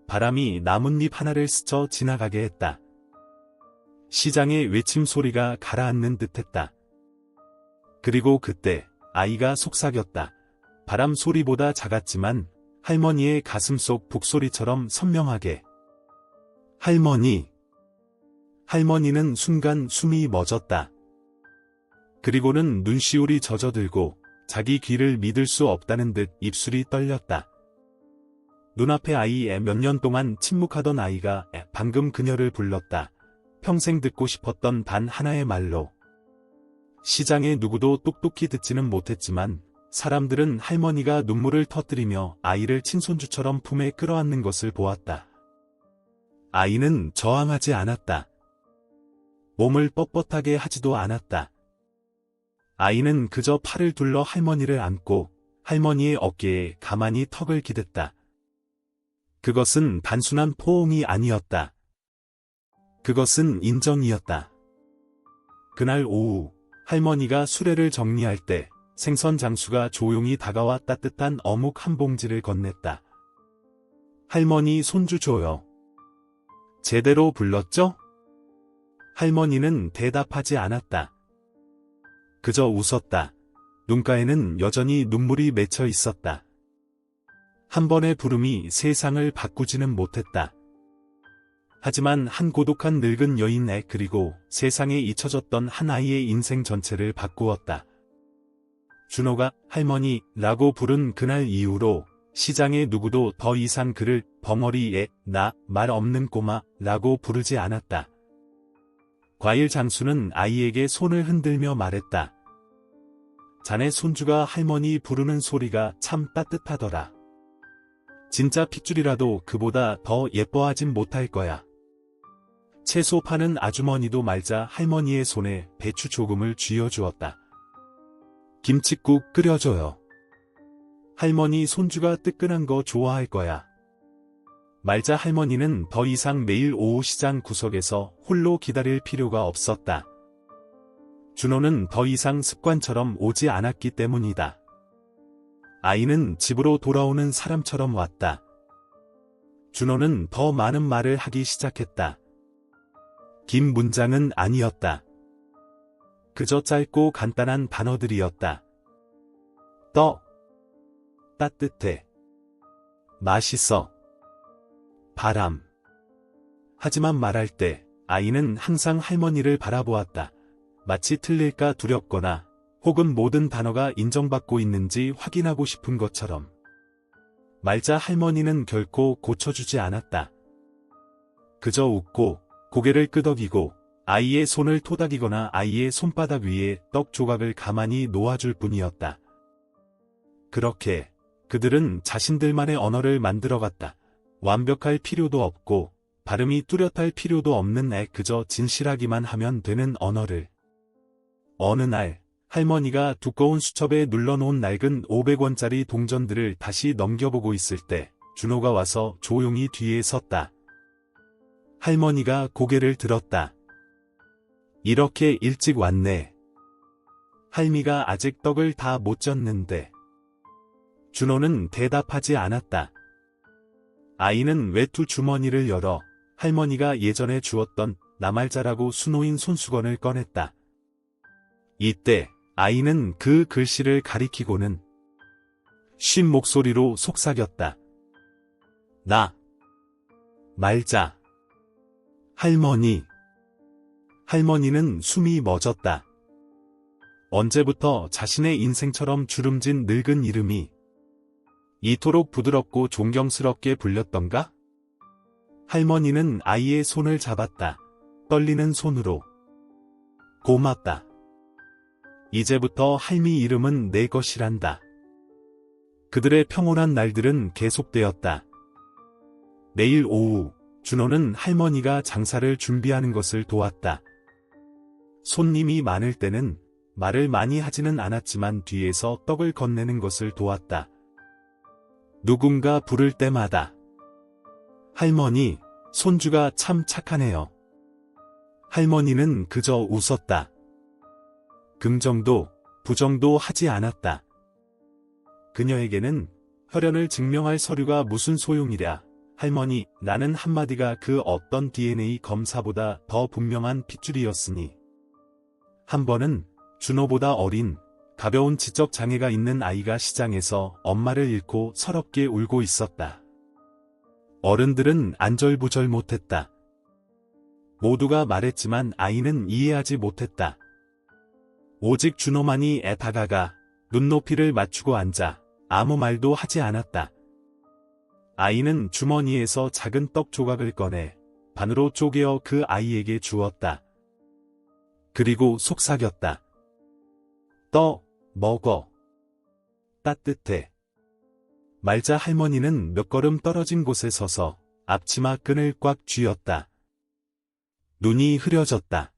바람이 나뭇잎 하나를 스쳐 지나가게 했다. 시장의 외침 소리가 가라앉는 듯했다. 그리고 그때 아이가 속삭였다. 바람 소리보다 작았지만 할머니의 가슴속 북소리처럼 선명하게. 할머니. 할머니는 순간 숨이 멎었다. 그리고는 눈시울이 젖어들고 자기 귀를 믿을 수 없다는 듯 입술이 떨렸다. 눈앞에 아이의 몇 년 동안 침묵하던 아이가 방금 그녀를 불렀다. 평생 듣고 싶었던 단 하나의 말로. 시장의 누구도 똑똑히 듣지는 못했지만 사람들은 할머니가 눈물을 터뜨리며 아이를 친손주처럼 품에 끌어안는 것을 보았다. 아이는 저항하지 않았다. 몸을 뻣뻣하게 하지도 않았다. 아이는 그저 팔을 둘러 할머니를 안고 할머니의 어깨에 가만히 턱을 기댔다. 그것은 단순한 포옹이 아니었다. 그것은 인정이었다. 그날 오후 할머니가 수레를 정리할 때 생선 장수가 조용히 다가와 따뜻한 어묵 한 봉지를 건넸다. 할머니 손주 줘요. 제대로 불렀죠? 할머니는 대답하지 않았다. 그저 웃었다. 눈가에는 여전히 눈물이 맺혀 있었다. 한 번의 부름이 세상을 바꾸지는 못했다. 하지만 한 고독한 늙은 여인의 그리고 세상에 잊혀졌던 한 아이의 인생 전체를 바꾸었다. 준호가 할머니라고 부른 그날 이후로 시장의 누구도 더 이상 그를 벙어리에 나 말 없는 꼬마라고 부르지 않았다. 과일 장수는 아이에게 손을 흔들며 말했다. 자네 손주가 할머니 부르는 소리가 참 따뜻하더라. 진짜 핏줄이라도 그보다 더 예뻐하진 못할 거야. 채소 파는 아주머니도 말자 할머니의 손에 배추 조금을 쥐어주었다. 김칫국 끓여줘요. 할머니 손주가 뜨끈한 거 좋아할 거야. 말자 할머니는 더 이상 매일 오후 시장 구석에서 홀로 기다릴 필요가 없었다. 준호는 더 이상 습관처럼 오지 않았기 때문이다. 아이는 집으로 돌아오는 사람처럼 왔다. 준호는 더 많은 말을 하기 시작했다. 긴 문장은 아니었다. 그저 짧고 간단한 단어들이었다. 떠, 따뜻해, 맛있어, 바람. 하지만 말할 때 아이는 항상 할머니를 바라보았다. 마치 틀릴까 두렵거나 혹은 모든 단어가 인정받고 있는지 확인하고 싶은 것처럼. 말자 할머니는 결코 고쳐주지 않았다. 그저 웃고 고개를 끄덕이고 아이의 손을 토닥이거나 아이의 손바닥 위에 떡 조각을 가만히 놓아줄 뿐이었다. 그렇게 그들은 자신들만의 언어를 만들어갔다. 완벽할 필요도 없고 발음이 뚜렷할 필요도 없는 그저 진실하기만 하면 되는 언어를. 어느 날 할머니가 두꺼운 수첩에 눌러놓은 낡은 500원짜리 동전들을 다시 넘겨보고 있을 때 준호가 와서 조용히 뒤에 섰다. 할머니가 고개를 들었다. 이렇게 일찍 왔네. 할미가 아직 떡을 다 못 젓는데. 준호는 대답하지 않았다. 아이는 외투 주머니를 열어 할머니가 예전에 주었던 나말자라고 수놓인 손수건을 꺼냈다. 이때 아이는 그 글씨를 가리키고는 쉰 목소리로 속삭였다. 나 말자. 할머니. 할머니는 숨이 멎었다. 언제부터 자신의 인생처럼 주름진 늙은 이름이 이토록 부드럽고 존경스럽게 불렸던가? 할머니는 아이의 손을 잡았다. 떨리는 손으로. 고맙다. 이제부터 할미 이름은 내 것이란다. 그들의 평온한 날들은 계속되었다. 내일 오후, 준호는 할머니가 장사를 준비하는 것을 도왔다. 손님이 많을 때는 말을 많이 하지는 않았지만 뒤에서 떡을 건네는 것을 도왔다. 누군가 부를 때마다 할머니, 손주가 참 착하네요. 할머니는 그저 웃었다. 긍정도 부정도 하지 않았다. 그녀에게는 혈연을 증명할 서류가 무슨 소용이랴. 할머니, 나는 한마디가 그 어떤 DNA 검사보다 더 분명한 핏줄이었으니. 한 번은 준호보다 어린 가벼운 지적 장애가 있는 아이가 시장에서 엄마를 잃고 서럽게 울고 있었다. 어른들은 안절부절 못했다. 모두가 말했지만 아이는 이해하지 못했다. 오직 준호만이 다가가 눈높이를 맞추고 앉아 아무 말도 하지 않았다. 아이는 주머니에서 작은 떡 조각을 꺼내 반으로 쪼개어 그 아이에게 주었다. 그리고 속삭였다. 떠, 먹어. 따뜻해. 말자 할머니는 몇 걸음 떨어진 곳에 서서 앞치마 끈을 꽉 쥐었다. 눈이 흐려졌다.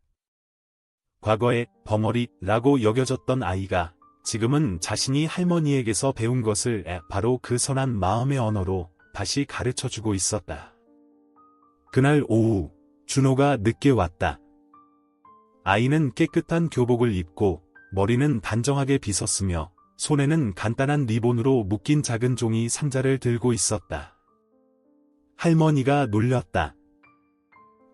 과거에 벙어리라고 여겨졌던 아이가 지금은 자신이 할머니에게서 배운 것을 바로 그 선한 마음의 언어로 다시 가르쳐주고 있었다. 그날 오후, 준호가 늦게 왔다. 아이는 깨끗한 교복을 입고 머리는 단정하게 빗었으며 손에는 간단한 리본으로 묶인 작은 종이 상자를 들고 있었다. 할머니가 놀렸다.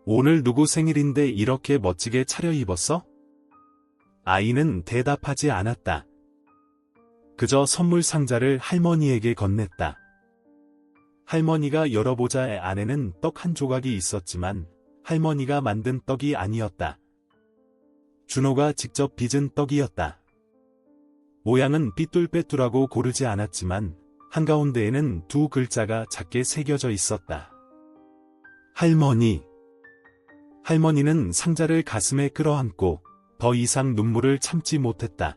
오늘 누구 생일인데 이렇게 멋지게 차려입었어? 아이는 대답하지 않았다. 그저 선물 상자를 할머니에게 건넸다. 할머니가 열어보자 안에는 떡 한 조각이 있었지만 할머니가 만든 떡이 아니었다. 준호가 직접 빚은 떡이었다. 모양은 삐뚤빼뚤하고 고르지 않았지만 한가운데에는 두 글자가 작게 새겨져 있었다. 할머니. 할머니는 상자를 가슴에 끌어안고 더 이상 눈물을 참지 못했다.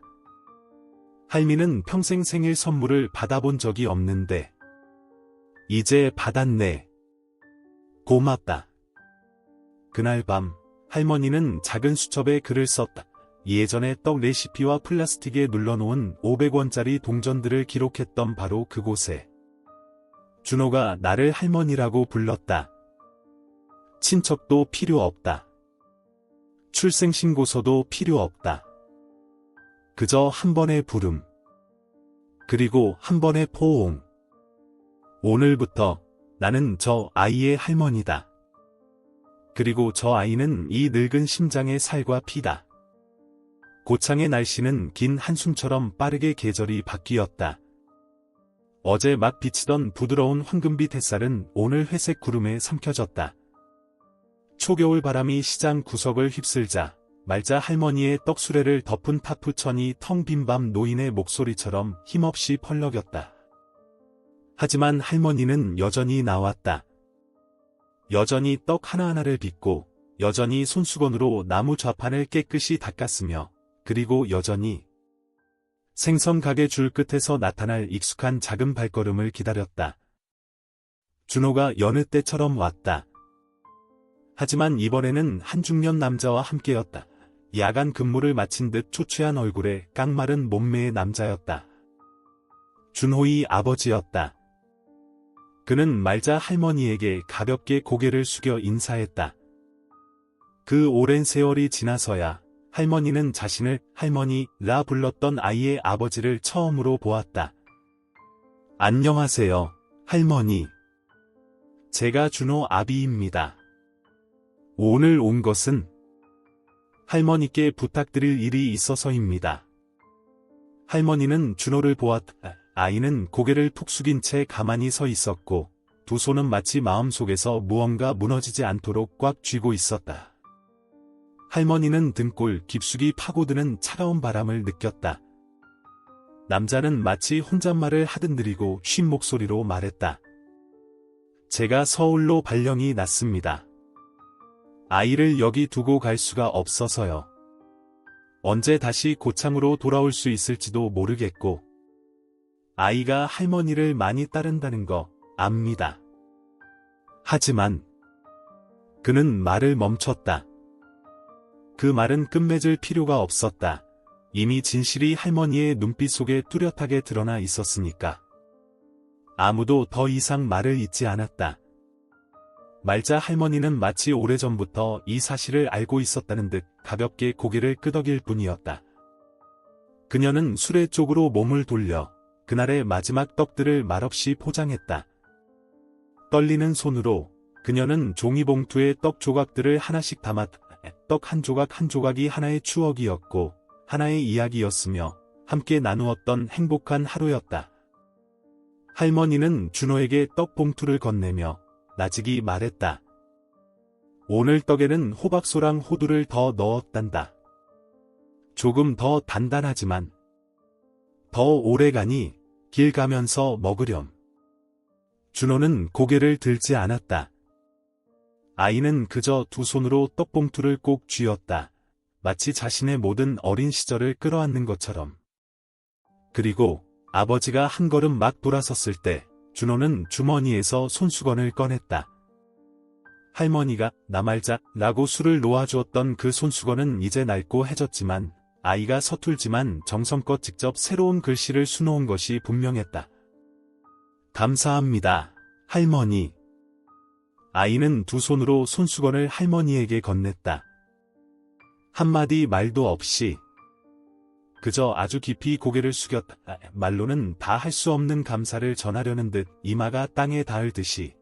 할미는 평생 생일 선물을 받아본 적이 없는데 이제 받았네. 고맙다. 그날 밤 할머니는 작은 수첩에 글을 썼다. 예전에 떡 레시피와 플라스틱에 눌러놓은 500원짜리 동전들을 기록했던 바로 그곳에. 준호가 나를 할머니라고 불렀다. 친척도 필요 없다. 출생신고서도 필요 없다. 그저 한 번의 부름. 그리고 한 번의 포옹. 오늘부터 나는 저 아이의 할머니다. 그리고 저 아이는 이 늙은 심장의 살과 피다. 고창의 날씨는 긴 한숨처럼 빠르게 계절이 바뀌었다. 어제 막 비치던 부드러운 황금빛 햇살은 오늘 회색 구름에 삼켜졌다. 초겨울 바람이 시장 구석을 휩쓸자 말자 할머니의 떡수레를 덮은 타프천이 텅 빈 밤 노인의 목소리처럼 힘없이 펄럭였다. 하지만 할머니는 여전히 나왔다. 여전히 떡 하나하나를 빚고 여전히 손수건으로 나무 좌판을 깨끗이 닦았으며 그리고 여전히 생선 가게 줄 끝에서 나타날 익숙한 작은 발걸음을 기다렸다. 준호가 여느 때처럼 왔다. 하지만 이번에는 한 중년 남자와 함께였다. 야간 근무를 마친 듯 초췌한 얼굴에 깡마른 몸매의 남자였다. 준호의 아버지였다. 그는 말자 할머니에게 가볍게 고개를 숙여 인사했다. 그 오랜 세월이 지나서야 할머니는 자신을 할머니라 불렀던 아이의 아버지를 처음으로 보았다. 안녕하세요, 할머니. 제가 준호 아비입니다. 오늘 온 것은 할머니께 부탁드릴 일이 있어서입니다. 할머니는 준호를 보았다. 아이는 고개를 푹 숙인 채 가만히 서 있었고 두 손은 마치 마음속에서 무언가 무너지지 않도록 꽉 쥐고 있었다. 할머니는 등골 깊숙이 파고드는 차가운 바람을 느꼈다. 남자는 마치 혼잣말을 하듯 느리고 쉰 목소리로 말했다. 제가 서울로 발령이 났습니다. 아이를 여기 두고 갈 수가 없어서요. 언제 다시 고창으로 돌아올 수 있을지도 모르겠고 아이가 할머니를 많이 따른다는 거 압니다. 하지만 그는 말을 멈췄다. 그 말은 끝맺을 필요가 없었다. 이미 진실이 할머니의 눈빛 속에 뚜렷하게 드러나 있었으니까. 아무도 더 이상 말을 잇지 않았다. 말자 할머니는 마치 오래전부터 이 사실을 알고 있었다는 듯 가볍게 고개를 끄덕일 뿐이었다. 그녀는 수레 쪽으로 몸을 돌려 그날의 마지막 떡들을 말없이 포장했다. 떨리는 손으로 그녀는 종이봉투에 떡 조각들을 하나씩 담았다. 떡 한 조각 한 조각이 하나의 추억이었고 하나의 이야기였으며 함께 나누었던 행복한 하루였다. 할머니는 준호에게 떡 봉투를 건네며 나직이 말했다. 오늘 떡에는 호박소랑 호두를 더 넣었단다. 조금 더 단단하지만 더 오래가니 길 가면서 먹으렴. 준호는 고개를 들지 않았다. 아이는 그저 두 손으로 떡봉투를 꼭 쥐었다. 마치 자신의 모든 어린 시절을 끌어안는 것처럼. 그리고 아버지가 한 걸음 막 돌아섰을 때 준호는 주머니에서 손수건을 꺼냈다. 할머니가 나 말자라고 술을 놓아주었던 그 손수건은 이제 낡고 해졌지만 아이가 서툴지만 정성껏 직접 새로운 글씨를 수놓은 것이 분명했다. 감사합니다, 할머니. 아이는 두 손으로 손수건을 할머니에게 건넸다. 한마디 말도 없이 그저 아주 깊이 고개를 숙였다. 말로는 다 할 수 없는 감사를 전하려는 듯 이마가 땅에 닿을 듯이.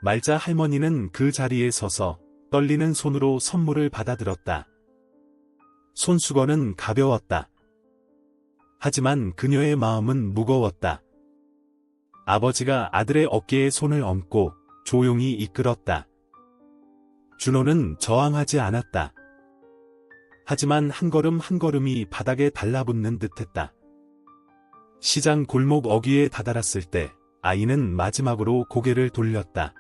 말자 할머니는 그 자리에 서서 떨리는 손으로 선물을 받아들었다. 손수건은 가벼웠다. 하지만 그녀의 마음은 무거웠다. 아버지가 아들의 어깨에 손을 얹고 조용히 이끌었다. 준호는 저항하지 않았다. 하지만 한 걸음 한 걸음이 바닥에 달라붙는 듯했다. 시장 골목 어귀에 다다랐을 때 아이는 마지막으로 고개를 돌렸다.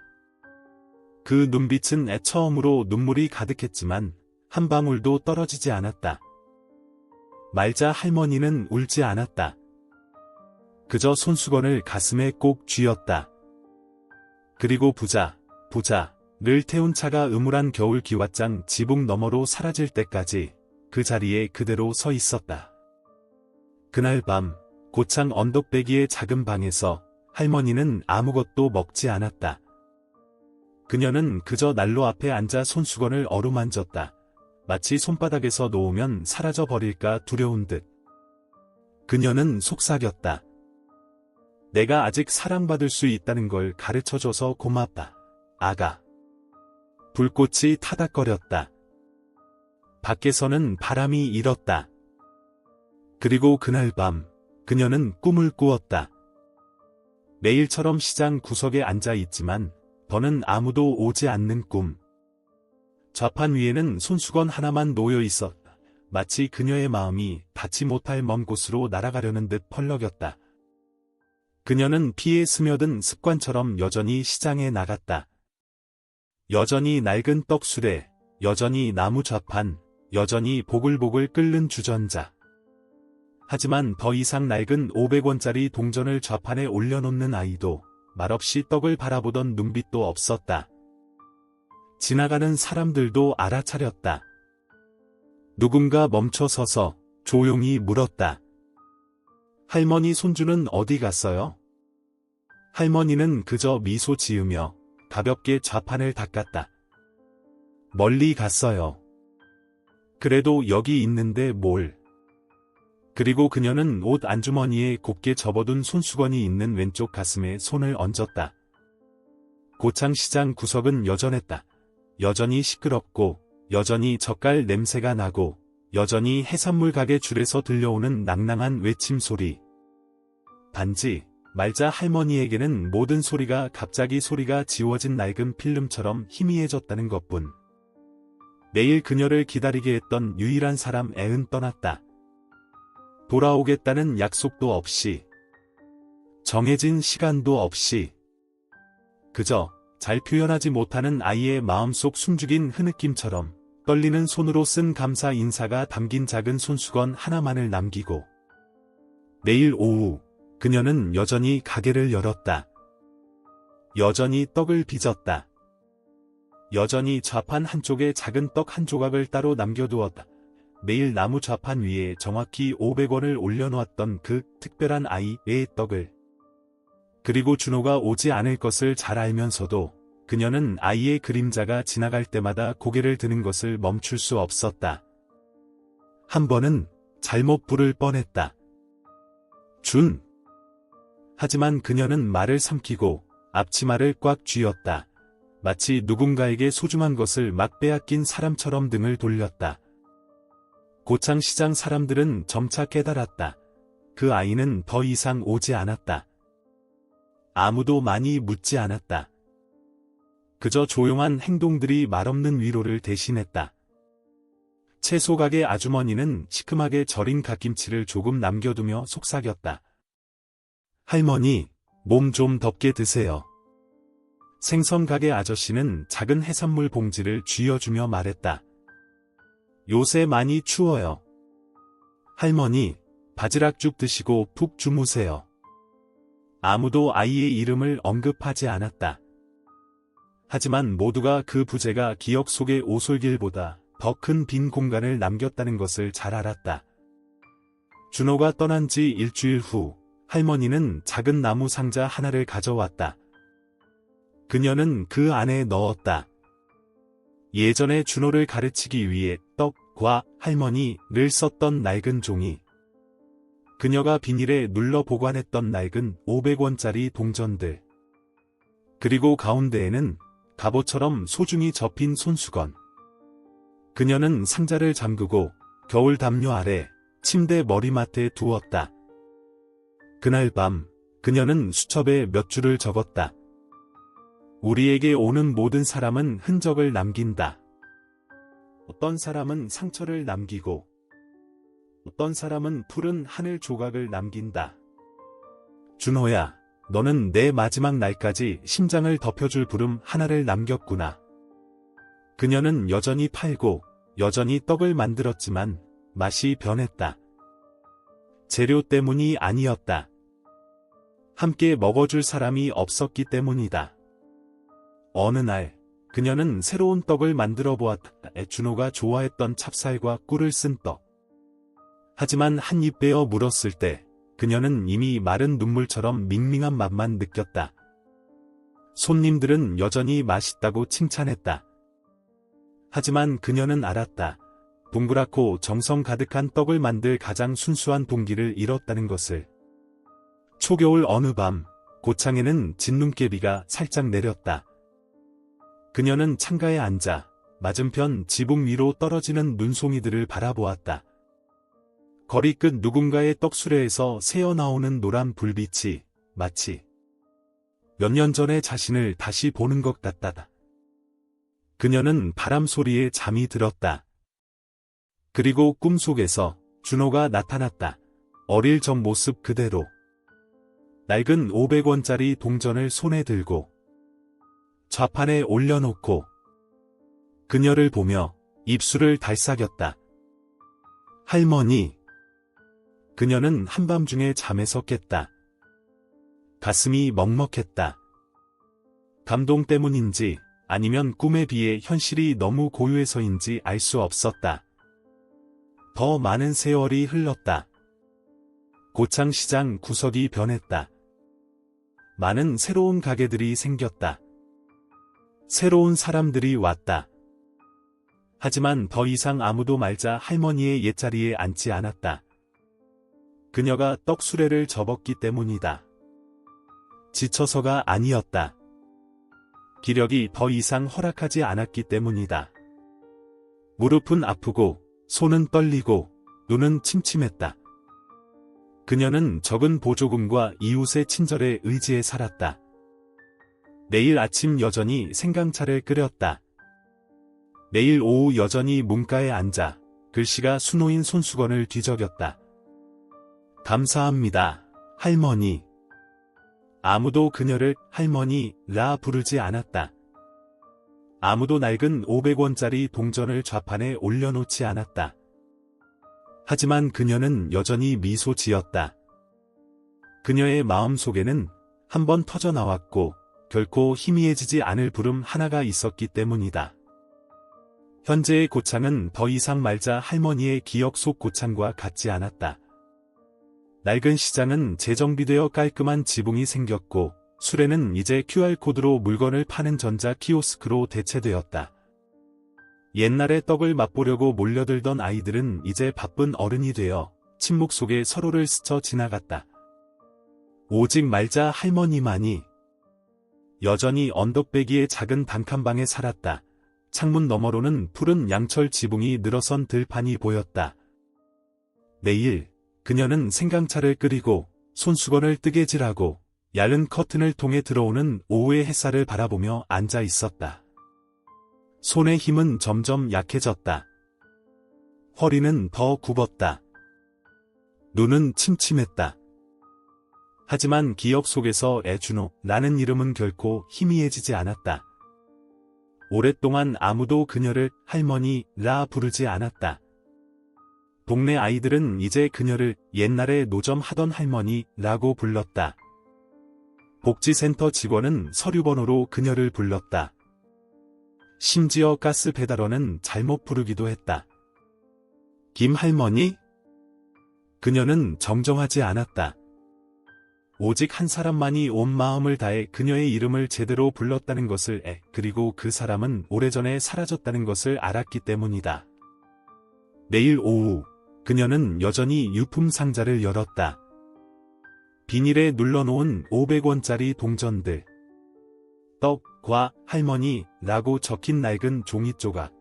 그 눈빛은 처음으로 눈물이 가득했지만 한 방울도 떨어지지 않았다. 말자 할머니는 울지 않았다. 그저 손수건을 가슴에 꼭 쥐었다. 그리고 부자를 태운 차가 음울한 겨울 기왓장 지붕 너머로 사라질 때까지 그 자리에 그대로 서 있었다. 그날 밤 고창 언덕배기의 작은 방에서 할머니는 아무것도 먹지 않았다. 그녀는 그저 난로 앞에 앉아 손수건을 어루만졌다. 마치 손바닥에서 놓으면 사라져 버릴까 두려운 듯. 그녀는 속삭였다. 내가 아직 사랑받을 수 있다는 걸 가르쳐줘서 고맙다, 아가. 불꽃이 타닥거렸다. 밖에서는 바람이 일었다. 그리고 그날 밤, 그녀는 꿈을 꾸었다. 매일처럼 시장 구석에 앉아 있지만, 더는 아무도 오지 않는 꿈. 좌판 위에는 손수건 하나만 놓여 있었다. 마치 그녀의 마음이 닿지 못할 먼 곳으로 날아가려는 듯 펄럭였다. 그녀는 피에 스며든 습관처럼 여전히 시장에 나갔다. 여전히 낡은 떡수레, 여전히 나무 좌판, 여전히 보글보글 끓는 주전자. 하지만 더 이상 낡은 500원짜리 동전을 좌판에 올려놓는 아이도 말없이 떡을 바라보던 눈빛도 없었다. 지나가는 사람들도 알아차렸다. 누군가 멈춰서서 조용히 물었다. 할머니 손주는 어디 갔어요? 할머니는 그저 미소 지으며 가볍게 좌판을 닦았다. 멀리 갔어요. 그래도 여기 있는데 뭘. 그리고 그녀는 옷 안주머니에 곱게 접어둔 손수건이 있는 왼쪽 가슴에 손을 얹었다. 고창시장 구석은 여전했다. 여전히 시끄럽고, 여전히 젓갈 냄새가 나고, 여전히 해산물 가게 줄에서 들려오는 낭낭한 외침 소리. 단지 말자 할머니에게는 모든 소리가 갑자기 소리가 지워진 낡은 필름처럼 희미해졌다는 것뿐. 매일 그녀를 기다리게 했던 유일한 사람 애은 떠났다. 돌아오겠다는 약속도 없이, 정해진 시간도 없이, 그저 잘 표현하지 못하는 아이의 마음속 숨죽인 흐느낌처럼 떨리는 손으로 쓴 감사 인사가 담긴 작은 손수건 하나만을 남기고, 내일 오후 그녀는 여전히 가게를 열었다. 여전히 떡을 빚었다. 여전히 좌판 한쪽에 작은 떡 한 조각을 따로 남겨두었다. 매일 나무 좌판 위에 정확히 500원을 올려놓았던 그 특별한 아이의 떡을. 그리고 준호가 오지 않을 것을 잘 알면서도 그녀는 아이의 그림자가 지나갈 때마다 고개를 드는 것을 멈출 수 없었다. 한 번은 잘못 부를 뻔했다. 준. 하지만 그녀는 말을 삼키고 앞치마를 꽉 쥐었다. 마치 누군가에게 소중한 것을 막 빼앗긴 사람처럼 등을 돌렸다. 고창시장 사람들은 점차 깨달았다. 그 아이는 더 이상 오지 않았다. 아무도 많이 묻지 않았다. 그저 조용한 행동들이 말없는 위로를 대신했다. 채소 가게 아주머니는 시큼하게 절인 갓김치를 조금 남겨두며 속삭였다. 할머니, 몸 좀 덥게 드세요. 생선 가게 아저씨는 작은 해산물 봉지를 쥐어주며 말했다. 요새 많이 추워요. 할머니, 바지락죽 드시고 푹 주무세요. 아무도 아이의 이름을 언급하지 않았다. 하지만 모두가 그 부재가 기억 속의 오솔길보다 더 큰 빈 공간을 남겼다는 것을 잘 알았다. 준호가 떠난 지 일주일 후, 할머니는 작은 나무 상자 하나를 가져왔다. 그녀는 그 안에 넣었다. 예전에 준호를 가르치기 위해 떡과 할머니를 썼던 낡은 종이. 그녀가 비닐에 눌러 보관했던 낡은 500원짜리 동전들. 그리고 가운데에는 갑옷처럼 소중히 접힌 손수건. 그녀는 상자를 잠그고 겨울 담요 아래 침대 머리맡에 두었다. 그날 밤 그녀는 수첩에 몇 줄을 적었다. 우리에게 오는 모든 사람은 흔적을 남긴다. 어떤 사람은 상처를 남기고 어떤 사람은 푸른 하늘 조각을 남긴다. 준호야, 너는 내 마지막 날까지 심장을 덮여줄 부름 하나를 남겼구나. 그녀는 여전히 팔고 여전히 떡을 만들었지만 맛이 변했다. 재료 때문이 아니었다. 함께 먹어줄 사람이 없었기 때문이다. 어느 날 그녀는 새로운 떡을 만들어 보았다. 준호가 좋아했던 찹쌀과 꿀을 쓴 떡. 하지만 한 입 베어 물었을 때 그녀는 이미 마른 눈물처럼 밍밍한 맛만 느꼈다. 손님들은 여전히 맛있다고 칭찬했다. 하지만 그녀는 알았다. 동그랗고 정성 가득한 떡을 만들 가장 순수한 동기를 잃었다는 것을. 초겨울 어느 밤, 고창에는 진눈깨비가 살짝 내렸다. 그녀는 창가에 앉아 맞은편 지붕 위로 떨어지는 눈송이들을 바라보았다. 거리 끝 누군가의 떡수레에서 새어나오는 노란 불빛이 마치 몇 년 전의 자신을 다시 보는 것 같다. 그녀는 바람 소리에 잠이 들었다. 그리고 꿈속에서 준호가 나타났다. 어릴 적 모습 그대로. 낡은 500원짜리 동전을 손에 들고 좌판에 올려놓고 그녀를 보며 입술을 달싹였다. 할머니. 그녀는 한밤중에 잠에서 깼다. 가슴이 먹먹했다. 감동 때문인지 아니면 꿈에 비해 현실이 너무 고요해서인지 알 수 없었다. 더 많은 세월이 흘렀다. 고창시장 구석이 변했다. 많은 새로운 가게들이 생겼다. 새로운 사람들이 왔다. 하지만 더 이상 아무도 말자 할머니의 옛자리에 앉지 않았다. 그녀가 떡수레를 접었기 때문이다. 지쳐서가 아니었다. 기력이 더 이상 허락하지 않았기 때문이다. 무릎은 아프고 손은 떨리고 눈은 침침했다. 그녀는 적은 보조금과 이웃의 친절에 의지해 살았다. 내일 아침 여전히 생강차를 끓였다. 내일 오후 여전히 문가에 앉아 글씨가 수놓인 손수건을 뒤적였다. 감사합니다, 할머니. 아무도 그녀를 할머니라 부르지 않았다. 아무도 낡은 500원짜리 동전을 좌판에 올려놓지 않았다. 하지만 그녀는 여전히 미소 지었다. 그녀의 마음속에는 한번 터져나왔고 결코 희미해지지 않을 부름 하나가 있었기 때문이다. 현재의 고창은 더 이상 말자 할머니의 기억 속 고창과 같지 않았다. 낡은 시장은 재정비되어 깔끔한 지붕이 생겼고 수레는 이제 QR코드로 물건을 파는 전자 키오스크로 대체되었다. 옛날에 떡을 맛보려고 몰려들던 아이들은 이제 바쁜 어른이 되어 침묵 속에 서로를 스쳐 지나갔다. 오직 말자 할머니만이 여전히 언덕배기의 작은 단칸방에 살았다. 창문 너머로는 푸른 양철 지붕이 늘어선 들판이 보였다. 내일 그녀는 생강차를 끓이고 손수건을 뜨개질하고 얇은 커튼을 통해 들어오는 오후의 햇살을 바라보며 앉아 있었다. 손의 힘은 점점 약해졌다. 허리는 더 굽었다. 눈은 침침했다. 하지만 기억 속에서 애준호라는 이름은 결코 희미해지지 않았다. 오랫동안 아무도 그녀를 할머니라 부르지 않았다. 동네 아이들은 이제 그녀를 옛날에 노점 하던 할머니라고 불렀다. 복지센터 직원은 서류번호로 그녀를 불렀다. 심지어 가스 배달원은 잘못 부르기도 했다. 김할머니? 그녀는 정정하지 않았다. 오직 한 사람만이 온 마음을 다해 그녀의 이름을 제대로 불렀다는 것을 그리고 그 사람은 오래전에 사라졌다는 것을 알았기 때문이다. 내일 오후 그녀는 여전히 유품 상자를 열었다. 비닐에 눌러놓은 500원짜리 동전들. 떡과 할머니라고 적힌 낡은 종이 조각.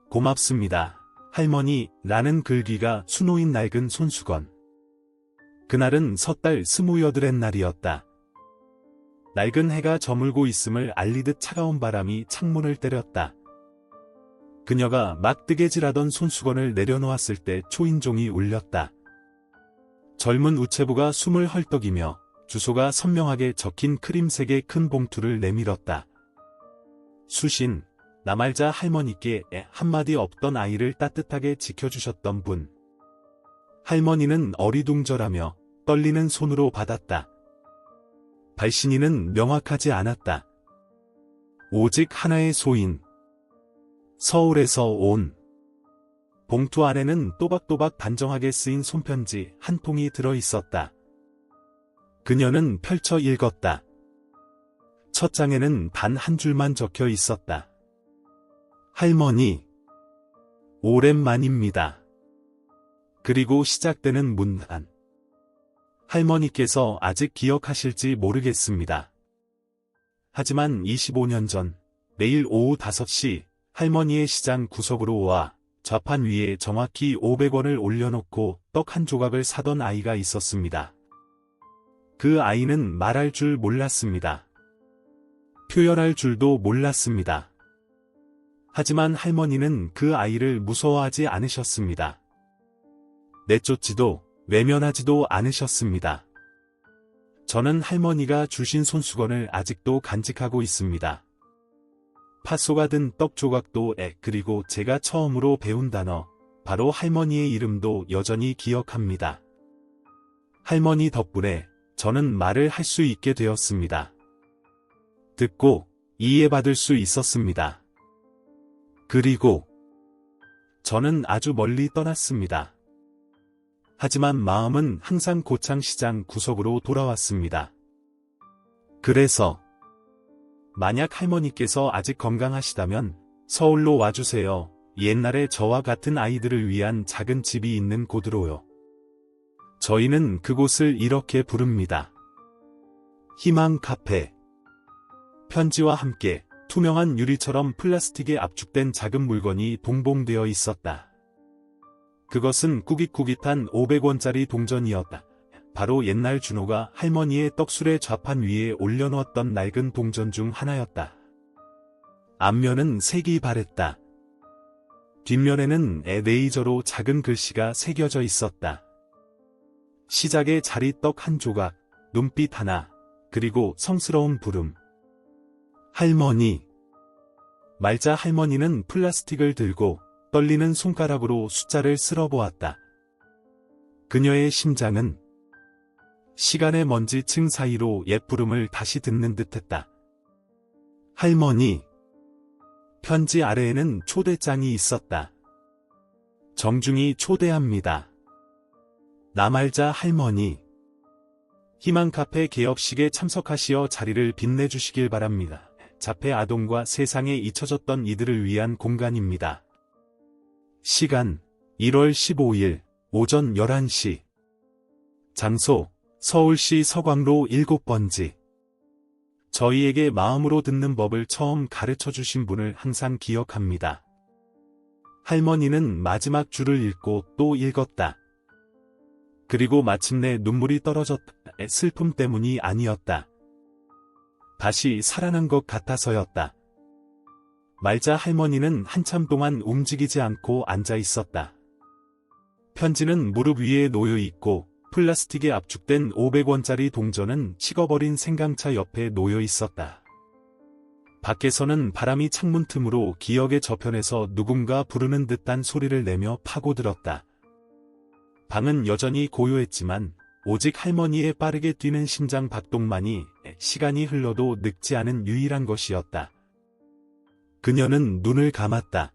고맙습니다, 할머니라는 글귀가 수놓인 낡은 손수건. 그날은 섣달 28의 날이었다. 낡은 해가 저물고 있음을 알리듯 차가운 바람이 창문을 때렸다. 그녀가 막 뜨개질하던 손수건을 내려놓았을 때 초인종이 울렸다. 젊은 우체부가 숨을 헐떡이며 주소가 선명하게 적힌 크림색의 큰 봉투를 내밀었다. 수신, 나말자 할머니께 한마디 없던 아이를 따뜻하게 지켜주셨던 분. 할머니는 어리둥절하며 떨리는 손으로 받았다. 발신인은 명확하지 않았다. 오직 하나의 소인. 서울에서 온. 봉투 안에는 또박또박 단정하게 쓰인 손편지 한 통이 들어있었다. 그녀는 펼쳐 읽었다. 첫 장에는 단 한 줄만 적혀 있었다. 할머니. 오랜만입니다. 그리고 시작되는 문단. 할머니께서 아직 기억하실지 모르겠습니다. 하지만 25년 전, 매일 오후 5시 할머니의 시장 구석으로 와 좌판 위에 정확히 500원을 올려놓고 떡 한 조각을 사던 아이가 있었습니다. 그 아이는 말할 줄 몰랐습니다. 표현할 줄도 몰랐습니다. 하지만 할머니는 그 아이를 무서워하지 않으셨습니다. 내쫓지도 외면하지도 않으셨습니다. 저는 할머니가 주신 손수건을 아직도 간직하고 있습니다. 팥소가 든 떡 조각도 그리고 제가 처음으로 배운 단어, 바로 할머니의 이름도 여전히 기억합니다. 할머니 덕분에 저는 말을 할 수 있게 되었습니다. 듣고 이해받을 수 있었습니다. 그리고 저는 아주 멀리 떠났습니다. 하지만 마음은 항상 고창시장 구석으로 돌아왔습니다. 그래서 만약 할머니께서 아직 건강하시다면 서울로 와주세요. 옛날에 저와 같은 아이들을 위한 작은 집이 있는 곳으로요. 저희는 그곳을 이렇게 부릅니다. 희망 카페. 편지와 함께 투명한 유리처럼 플라스틱에 압축된 작은 물건이 동봉되어 있었다. 그것은 꾸깃꾸깃한 500원짜리 동전이었다. 바로 옛날 준호가 할머니의 떡술의 좌판 위에 올려놓았던 낡은 동전 중 하나였다. 앞면은 색이 바랬다. 뒷면에는 레이저로 작은 글씨가 새겨져 있었다. 시작의 자리 떡 한 조각, 눈빛 하나, 그리고 성스러운 부름. 할머니. 말자 할머니는 플라스틱을 들고 떨리는 손가락으로 숫자를 쓸어보았다. 그녀의 심장은 시간의 먼지층 사이로 옛 부름을 다시 듣는 듯했다. 할머니. 편지 아래에는 초대장이 있었다. 정중히 초대합니다. 나말자 할머니. 희망카페 개업식에 참석하시어 자리를 빛내주시길 바랍니다. 자폐 아동과 세상에 잊혀졌던 이들을 위한 공간입니다. 시간 1월 15일 오전 11시. 장소 서울시 서광로 7번지. 저희에게 마음으로 듣는 법을 처음 가르쳐 주신 분을 항상 기억합니다. 할머니는 마지막 줄을 읽고 또 읽었다. 그리고 마침내 눈물이 떨어졌다. 슬픔 때문이 아니었다. 다시 살아난 것 같아서였다. 말자 할머니는 한참 동안 움직이지 않고 앉아 있었다. 편지는 무릎 위에 놓여 있고 플라스틱에 압축된 500원짜리 동전은 식어버린 생강차 옆에 놓여 있었다. 밖에서는 바람이 창문 틈으로 기억의 저편에서 누군가 부르는 듯한 소리를 내며 파고들었다. 방은 여전히 고요했지만 오직 할머니의 빠르게 뛰는 심장 박동만이 시간이 흘러도 늙지 않은 유일한 것이었다. 그녀는 눈을 감았다.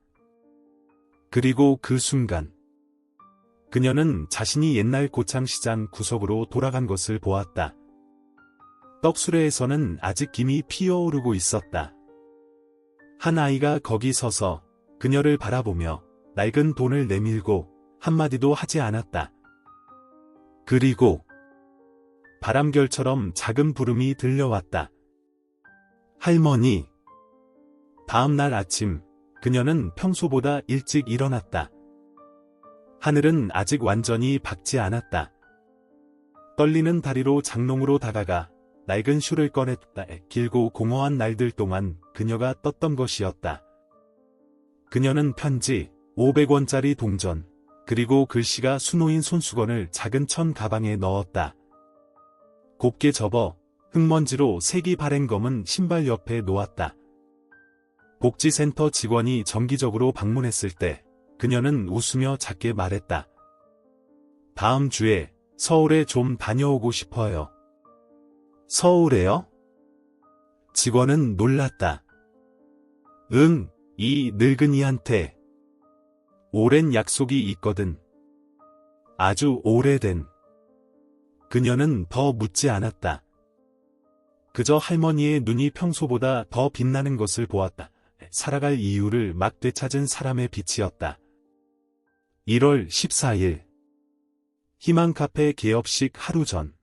그리고 그 순간 그녀는 자신이 옛날 고창시장 구석으로 돌아간 것을 보았다. 떡수레에서는 아직 김이 피어오르고 있었다. 한 아이가 거기 서서 그녀를 바라보며 낡은 돈을 내밀고 한마디도 하지 않았다. 그리고 바람결처럼 작은 부름이 들려왔다. 할머니. 다음 날 아침, 그녀는 평소보다 일찍 일어났다. 하늘은 아직 완전히 밝지 않았다. 떨리는 다리로 장롱으로 다가가 낡은 슈를 꺼냈다. 길고 공허한 날들 동안 그녀가 떴던 것이었다. 그녀는 편지, 500원짜리 동전, 그리고 글씨가 수놓인 손수건을 작은 천 가방에 넣었다. 곱게 접어 흙먼지로 색이 바랜 검은 신발 옆에 놓았다. 복지센터 직원이 정기적으로 방문했을 때 그녀는 웃으며 작게 말했다. 다음 주에 서울에 좀 다녀오고 싶어요. 서울에요? 직원은 놀랐다. 응, 이 늙은이한테 오랜 약속이 있거든. 아주 오래된. 그녀는 더 묻지 않았다. 그저 할머니의 눈이 평소보다 더 빛나는 것을 보았다. 살아갈 이유를 막 되찾은 사람의 빛이었다. 1월 14일. 희망카페 개업식 하루 전.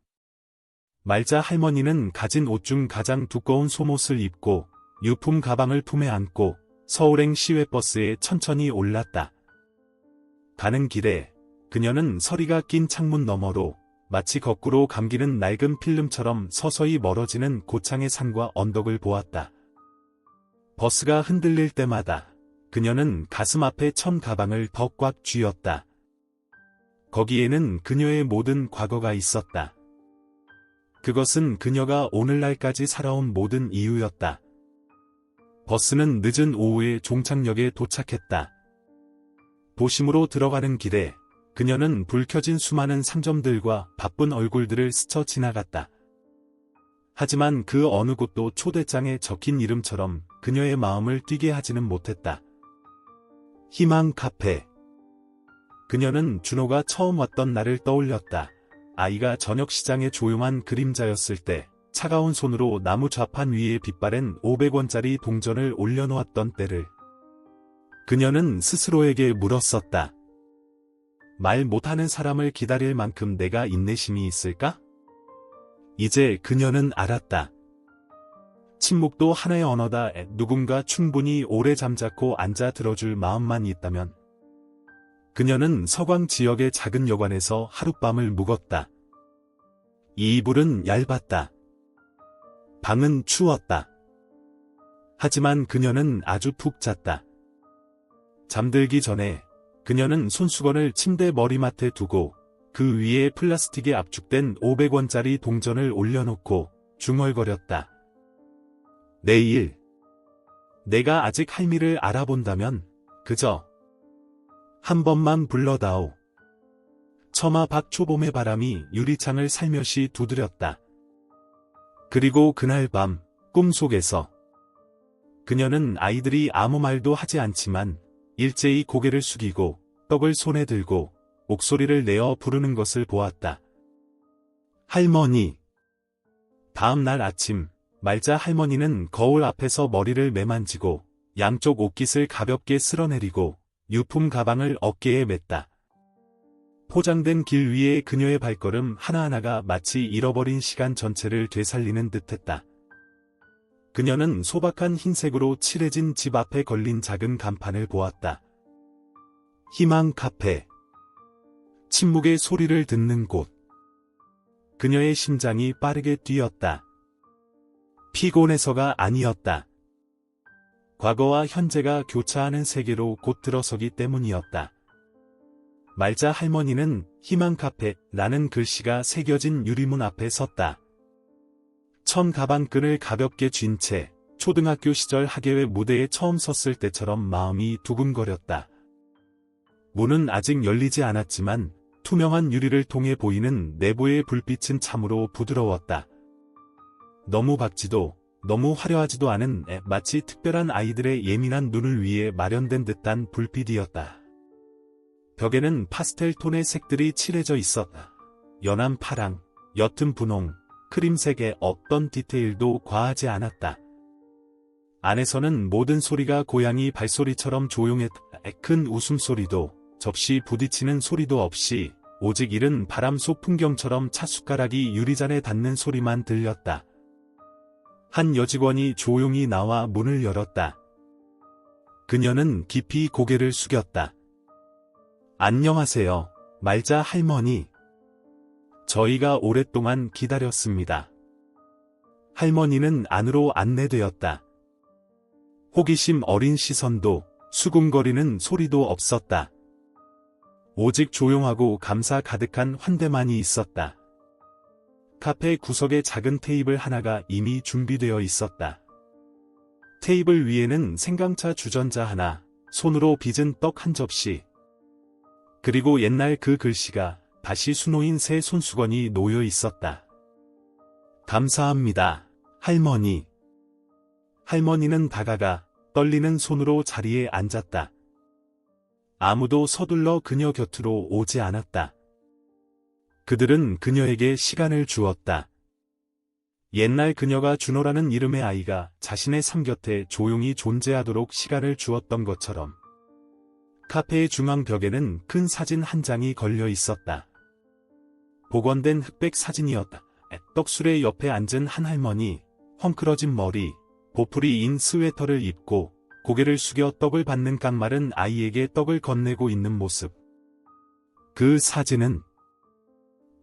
말자 할머니는 가진 옷 중 가장 두꺼운 속옷을 입고 유품 가방을 품에 안고 서울행 시외버스에 천천히 올랐다. 가는 길에 그녀는 서리가 낀 창문 너머로 마치 거꾸로 감기는 낡은 필름처럼 서서히 멀어지는 고창의 산과 언덕을 보았다. 버스가 흔들릴 때마다 그녀는 가슴 앞에 천 가방을 더 꽉 쥐었다. 거기에는 그녀의 모든 과거가 있었다. 그것은 그녀가 오늘날까지 살아온 모든 이유였다. 버스는 늦은 오후에 종착역에 도착했다. 도심으로 들어가는 길에 그녀는 불 켜진 수많은 상점들과 바쁜 얼굴들을 스쳐 지나갔다. 하지만 그 어느 곳도 초대장에 적힌 이름처럼 그녀의 마음을 뛰게 하지는 못했다. 희망 카페. 그녀는 준호가 처음 왔던 날을 떠올렸다. 아이가 저녁 시장의 조용한 그림자였을 때 차가운 손으로 나무 좌판 위에 빗바랜 500원짜리 동전을 올려놓았던 때를. 그녀는 스스로에게 물었었다. 말 못하는 사람을 기다릴 만큼 내가 인내심이 있을까? 이제 그녀는 알았다. 침묵도 하나의 언어다. 누군가 충분히 오래 잠자코 앉아 들어줄 마음만 있다면. 그녀는 서광 지역의 작은 여관에서 하룻밤을 묵었다. 이불은 얇았다. 방은 추웠다. 하지만 그녀는 아주 푹 잤다. 잠들기 전에 그녀는 손수건을 침대 머리맡에 두고 그 위에 플라스틱에 압축된 500원짜리 동전을 올려놓고 중얼거렸다. 내일 내가 아직 할미를 알아본다면 그저 한 번만 불러다오. 처마 밖 초봄의 바람이 유리창을 살며시 두드렸다. 그리고 그날 밤 꿈속에서 그녀는 아이들이 아무 말도 하지 않지만 일제히 고개를 숙이고 떡을 손에 들고 목소리를 내어 부르는 것을 보았다. 할머니. 다음 날 아침 말자 할머니는 거울 앞에서 머리를 매만지고 양쪽 옷깃을 가볍게 쓸어내리고 유품 가방을 어깨에 맸다. 포장된 길 위에 그녀의 발걸음 하나하나가 마치 잃어버린 시간 전체를 되살리는 듯했다. 그녀는 소박한 흰색으로 칠해진 집 앞에 걸린 작은 간판을 보았다. 희망 카페. 침묵의 소리를 듣는 곳. 그녀의 심장이 빠르게 뛰었다. 피곤해서가 아니었다. 과거와 현재가 교차하는 세계로 곧 들어서기 때문이었다. 말자 할머니는 희망 카페라는 글씨가 새겨진 유리문 앞에 섰다. 천 가방끈을 가볍게 쥔 채 초등학교 시절 학예회 무대에 처음 섰을 때처럼 마음이 두근거렸다. 문은 아직 열리지 않았지만 투명한 유리를 통해 보이는 내부의 불빛은 참으로 부드러웠다. 너무 밝지도 너무 화려하지도 않은 마치 특별한 아이들의 예민한 눈을 위해 마련된 듯한 불빛이었다. 벽에는 파스텔 톤의 색들이 칠해져 있었다. 연한 파랑, 옅은 분홍, 크림색의 어떤 디테일도 과하지 않았다. 안에서는 모든 소리가 고양이 발소리처럼 조용했다. 큰 웃음소리도 접시 부딪히는 소리도 없이 오직 이른 바람 속 풍경처럼 찻숟가락이 유리잔에 닿는 소리만 들렸다. 한 여직원이 조용히 나와 문을 열었다. 그녀는 깊이 고개를 숙였다. 안녕하세요, 말자 할머니. 저희가 오랫동안 기다렸습니다. 할머니는 안으로 안내되었다. 호기심 어린 시선도 수군거리는 소리도 없었다. 오직 조용하고 감사 가득한 환대만이 있었다. 카페 구석에 작은 테이블 하나가 이미 준비되어 있었다. 테이블 위에는 생강차 주전자 하나, 손으로 빚은 떡 한 접시, 그리고 옛날 그 글씨가 다시 수놓인 새 손수건이 놓여 있었다. 감사합니다, 할머니. 할머니는 다가가 떨리는 손으로 자리에 앉았다. 아무도 서둘러 그녀 곁으로 오지 않았다. 그들은 그녀에게 시간을 주었다. 옛날 그녀가 준호라는 이름의 아이가 자신의 삶 곁에 조용히 존재하도록 시간을 주었던 것처럼. 카페의 중앙 벽에는 큰 사진 한 장이 걸려 있었다. 복원된 흑백 사진이었다. 떡술의 옆에 앉은 한 할머니, 헝클어진 머리, 보풀이인 스웨터를 입고 고개를 숙여 떡을 받는 깡마른 아이에게 떡을 건네고 있는 모습. 그 사진은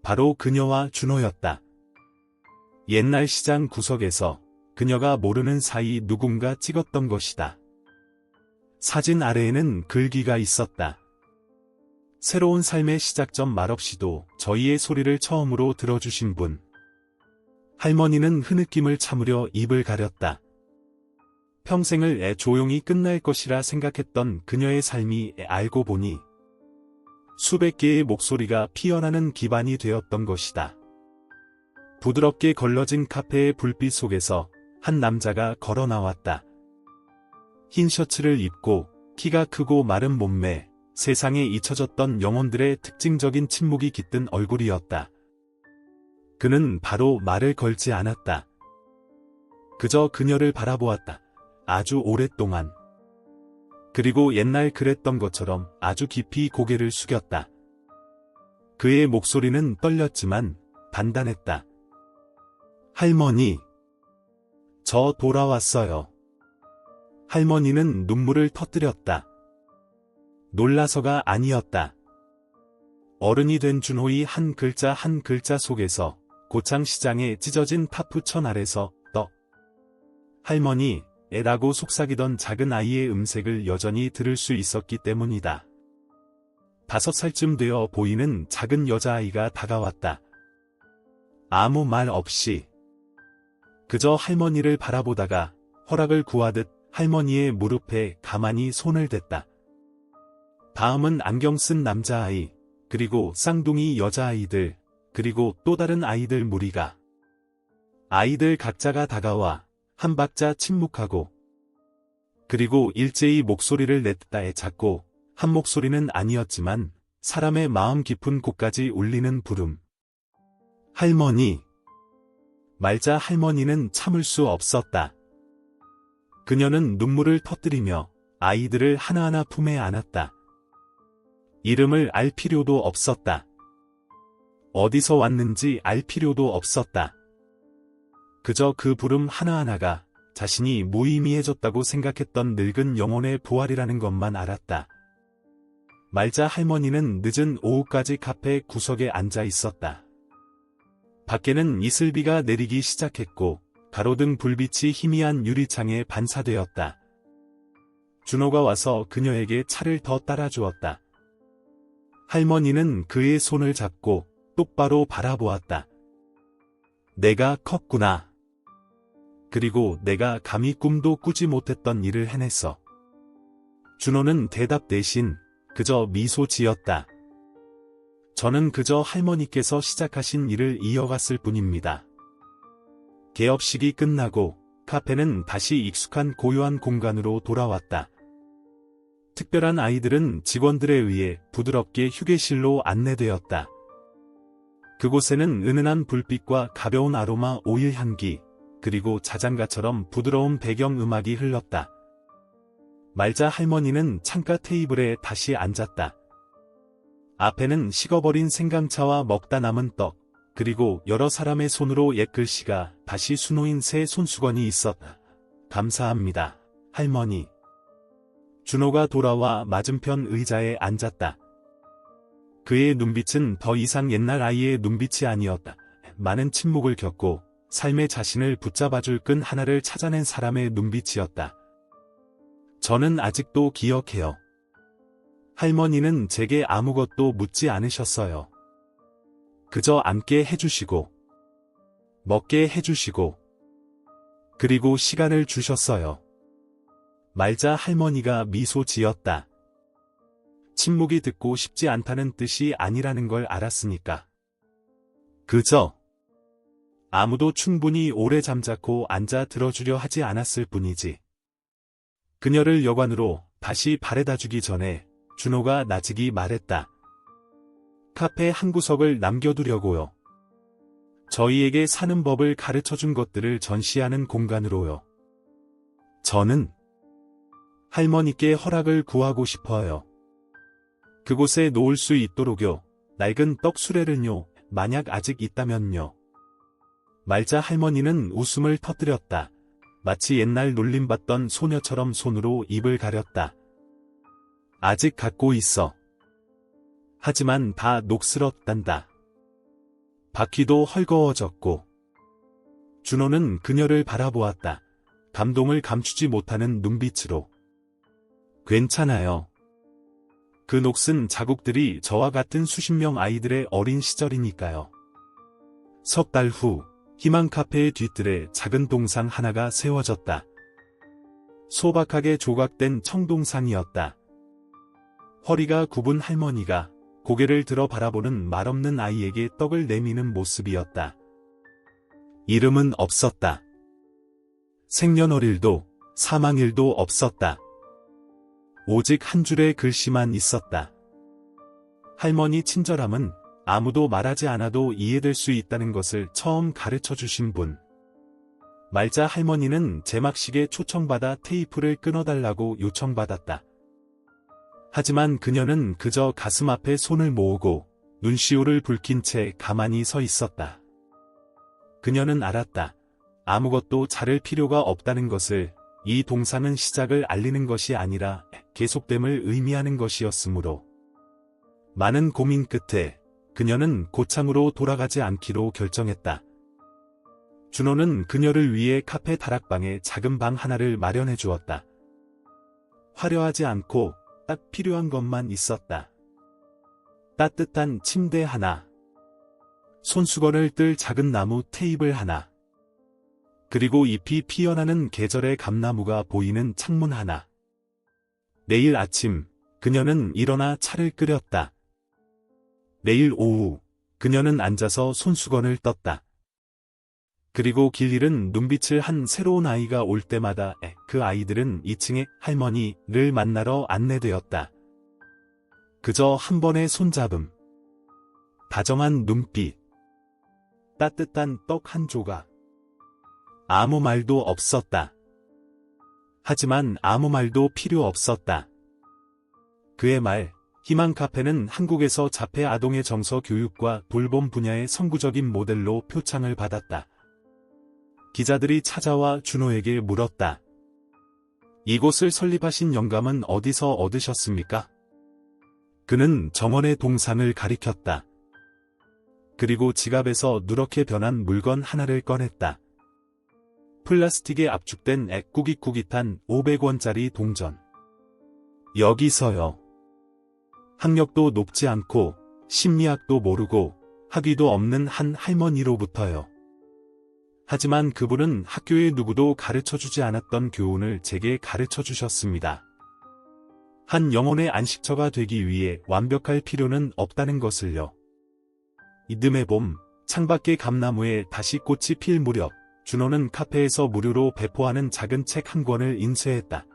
바로 그녀와 준호였다. 옛날 시장 구석에서 그녀가 모르는 사이 누군가 찍었던 것이다. 사진 아래에는 글귀가 있었다. 새로운 삶의 시작점 말없이도 저희의 소리를 처음으로 들어주신 분. 할머니는 흐느낌을 참으려 입을 가렸다. 평생을 조용히 끝날 것이라 생각했던 그녀의 삶이 알고 보니 수백 개의 목소리가 피어나는 기반이 되었던 것이다. 부드럽게 걸러진 카페의 불빛 속에서 한 남자가 걸어 나왔다. 흰 셔츠를 입고 키가 크고 마른 몸매, 세상에 잊혀졌던 영혼들의 특징적인 침묵이 깃든 얼굴이었다. 그는 바로 말을 걸지 않았다. 그저 그녀를 바라보았다. 아주 오랫동안. 그리고 옛날 그랬던 것처럼 아주 깊이 고개를 숙였다. 그의 목소리는 떨렸지만 단단했다. 할머니, 저 돌아왔어요. 할머니는 눈물을 터뜨렸다. 놀라서가 아니었다. 어른이 된 준호의 한 글자 한 글자 속에서 고창시장의 찢어진 타프천 아래서 떡. 할머니, 애라고 속삭이던 작은 아이의 음색을 여전히 들을 수 있었기 때문이다. 5살쯤 되어 보이는 작은 여자아이가 다가왔다. 아무 말 없이 그저 할머니를 바라보다가 허락을 구하듯 할머니의 무릎에 가만히 손을 댔다. 다음은 안경 쓴 남자아이, 그리고 쌍둥이 여자아이들, 그리고 또 다른 아이들 무리가. 아이들 각자가 다가와 한 박자 침묵하고 그리고 일제히 목소리를 냈다에 작고 한 목소리는 아니었지만 사람의 마음 깊은 곳까지 울리는 부름. 할머니. 말자 할머니는 참을 수 없었다. 그녀는 눈물을 터뜨리며 아이들을 하나하나 품에 안았다. 이름을 알 필요도 없었다. 어디서 왔는지 알 필요도 없었다. 그저 그 부름 하나하나가 자신이 무의미해졌다고 생각했던 늙은 영혼의 부활이라는 것만 알았다. 말자 할머니는 늦은 오후까지 카페 구석에 앉아 있었다. 밖에는 이슬비가 내리기 시작했고 가로등 불빛이 희미한 유리창에 반사되었다. 준호가 와서 그녀에게 차를 더 따라주었다. 할머니는 그의 손을 잡고 똑바로 바라보았다. 내가 컸구나. 그리고 내가 감히 꿈도 꾸지 못했던 일을 해냈어. 준호는 대답 대신 그저 미소 지었다. 저는 그저 할머니께서 시작하신 일을 이어갔을 뿐입니다. 개업식이 끝나고 카페는 다시 익숙한 고요한 공간으로 돌아왔다. 특별한 아이들은 직원들에 의해 부드럽게 휴게실로 안내되었다. 그곳에는 은은한 불빛과 가벼운 아로마 오일 향기, 그리고 자장가처럼 부드러운 배경음악이 흘렀다. 말자 할머니는 창가 테이블에 다시 앉았다. 앞에는 식어버린 생강차와 먹다 남은 떡, 그리고 여러 사람의 손으로 옛 글씨가 다시 수놓인 새 손수건이 있었다. 감사합니다, 할머니. 준호가 돌아와 맞은편 의자에 앉았다. 그의 눈빛은 더 이상 옛날 아이의 눈빛이 아니었다. 많은 침묵을 겪고 삶의 자신을 붙잡아줄 끈 하나를 찾아낸 사람의 눈빛이었다. 저는 아직도 기억해요. 할머니는 제게 아무것도 묻지 않으셨어요. 그저 앉게 해주시고, 먹게 해주시고, 그리고 시간을 주셨어요. 말자 할머니가 미소 지었다. 침묵이 듣고 싶지 않다는 뜻이 아니라는 걸 알았으니까. 그저 아무도 충분히 오래 잠자코 앉아 들어주려 하지 않았을 뿐이지. 그녀를 여관으로 다시 바래다 주기 전에 준호가 나직이 말했다. 카페 한 구석을 남겨두려고요. 저희에게 사는 법을 가르쳐준 것들을 전시하는 공간으로요. 저는 할머니께 허락을 구하고 싶어요. 그곳에 놓을 수 있도록요. 낡은 떡 수레를요. 만약 아직 있다면요. 말자 할머니는 웃음을 터뜨렸다. 마치 옛날 놀림받던 소녀처럼 손으로 입을 가렸다. 아직 갖고 있어. 하지만 다 녹슬었단다. 바퀴도 헐거워졌고. 준호는 그녀를 바라보았다. 감동을 감추지 못하는 눈빛으로. 괜찮아요. 그 녹슨 자국들이 저와 같은 수십 명 아이들의 어린 시절이니까요. 석 달 후 희망 카페의 뒤뜰에 작은 동상 하나가 세워졌다. 소박하게 조각된 청동상이었다. 허리가 굽은 할머니가 고개를 들어 바라보는 말없는 아이에게 떡을 내미는 모습이었다. 이름은 없었다. 생년월일도 사망일도 없었다. 오직 한 줄의 글씨만 있었다. 할머니 친절함은 아무도 말하지 않아도 이해될 수 있다는 것을 처음 가르쳐 주신 분. 말자 할머니는 제막식에 초청받아 테이프를 끊어달라고 요청받았다. 하지만 그녀는 그저 가슴 앞에 손을 모으고 눈시울을 붉힌 채 가만히 서 있었다. 그녀는 알았다. 아무것도 자를 필요가 없다는 것을. 이 동상은 시작을 알리는 것이 아니라 계속됨을 의미하는 것이었으므로. 많은 고민 끝에 그녀는 고창으로 돌아가지 않기로 결정했다. 준호는 그녀를 위해 카페 다락방에 작은 방 하나를 마련해 주었다. 화려하지 않고 딱 필요한 것만 있었다. 따뜻한 침대 하나, 손수건을 뜰 작은 나무 테이블 하나, 그리고 잎이 피어나는 계절의 감나무가 보이는 창문 하나. 내일 아침, 그녀는 일어나 차를 끓였다. 내일 오후, 그녀는 앉아서 손수건을 떴다. 그리고 길 잃은 눈빛을 한 새로운 아이가 올 때마다 그 아이들은 2층의 할머니를 만나러 안내되었다. 그저 한 번의 손잡음, 다정한 눈빛, 따뜻한 떡 한 조각. 아무 말도 없었다. 하지만 아무 말도 필요 없었다. 그의 말, 희망 카페는 한국에서 자폐 아동의 정서 교육과 돌봄 분야의 선구적인 모델로 표창을 받았다. 기자들이 찾아와 준호에게 물었다. 이곳을 설립하신 영감은 어디서 얻으셨습니까? 그는 정원의 동상을 가리켰다. 그리고 지갑에서 누렇게 변한 물건 하나를 꺼냈다. 플라스틱에 압축된 꾸깃꾸깃한 500원짜리 동전. 여기서요. 학력도 높지 않고 심리학도 모르고 학위도 없는 한 할머니로부터요. 하지만 그분은 학교에 누구도 가르쳐주지 않았던 교훈을 제게 가르쳐주셨습니다. 한 영혼의 안식처가 되기 위해 완벽할 필요는 없다는 것을요. 이듬해 봄, 창밖의 감나무에 다시 꽃이 필 무렵, 준호는 카페에서 무료로 배포하는 작은 책 한 권을 인쇄했다.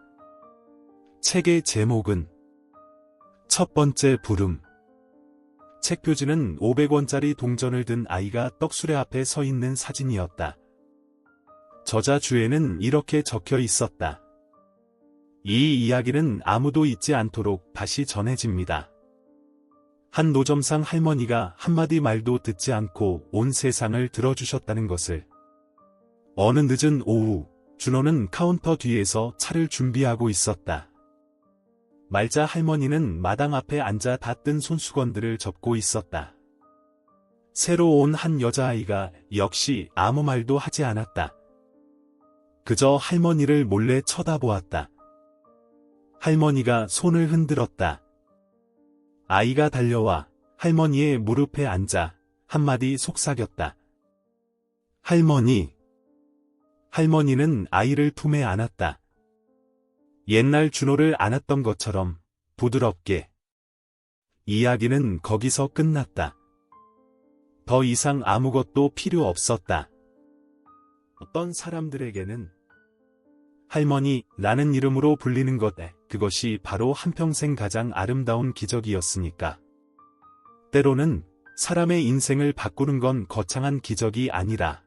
책의 제목은 첫 번째 부름. 책 표지는 500원짜리 동전을 든 아이가 떡수레 앞에 서 있는 사진이었다. 저자 주에는 이렇게 적혀 있었다. 이 이야기는 아무도 잊지 않도록 다시 전해집니다. 한 노점상 할머니가 한마디 말도 듣지 않고 온 세상을 들어주셨다는 것을. 어느 늦은 오후, 준호는 카운터 뒤에서 차를 준비하고 있었다. 말자 할머니는 마당 앞에 앉아 다 뜬 손수건들을 접고 있었다. 새로 온 한 여자아이가 역시 아무 말도 하지 않았다. 그저 할머니를 몰래 쳐다보았다. 할머니가 손을 흔들었다. 아이가 달려와 할머니의 무릎에 앉아 한마디 속삭였다. 할머니. 할머니는 아이를 품에 안았다. 옛날 준호를 안았던 것처럼 부드럽게. 이야기는 거기서 끝났다. 더 이상 아무것도 필요 없었다. 어떤 사람들에게는 할머니라는 이름으로 불리는 것, 그것이 바로 한평생 가장 아름다운 기적이었으니까. 때로는 사람의 인생을 바꾸는 건 거창한 기적이 아니라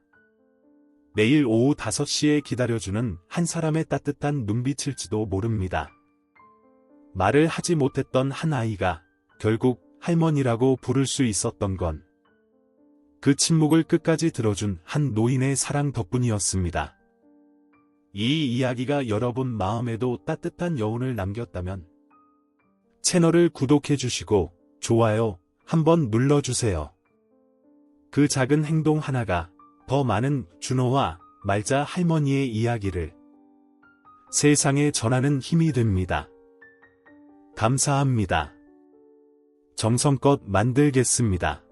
매일 오후 5시에 기다려주는 한 사람의 따뜻한 눈빛일지도 모릅니다. 말을 하지 못했던 한 아이가 결국 할머니라고 부를 수 있었던 건 그 침묵을 끝까지 들어준 한 노인의 사랑 덕분이었습니다. 이 이야기가 여러분 마음에도 따뜻한 여운을 남겼다면 채널을 구독해주시고 좋아요 한번 눌러주세요. 그 작은 행동 하나가 더 많은 준호와 말자 할머니의 이야기를 세상에 전하는 힘이 됩니다. 감사합니다. 정성껏 만들겠습니다.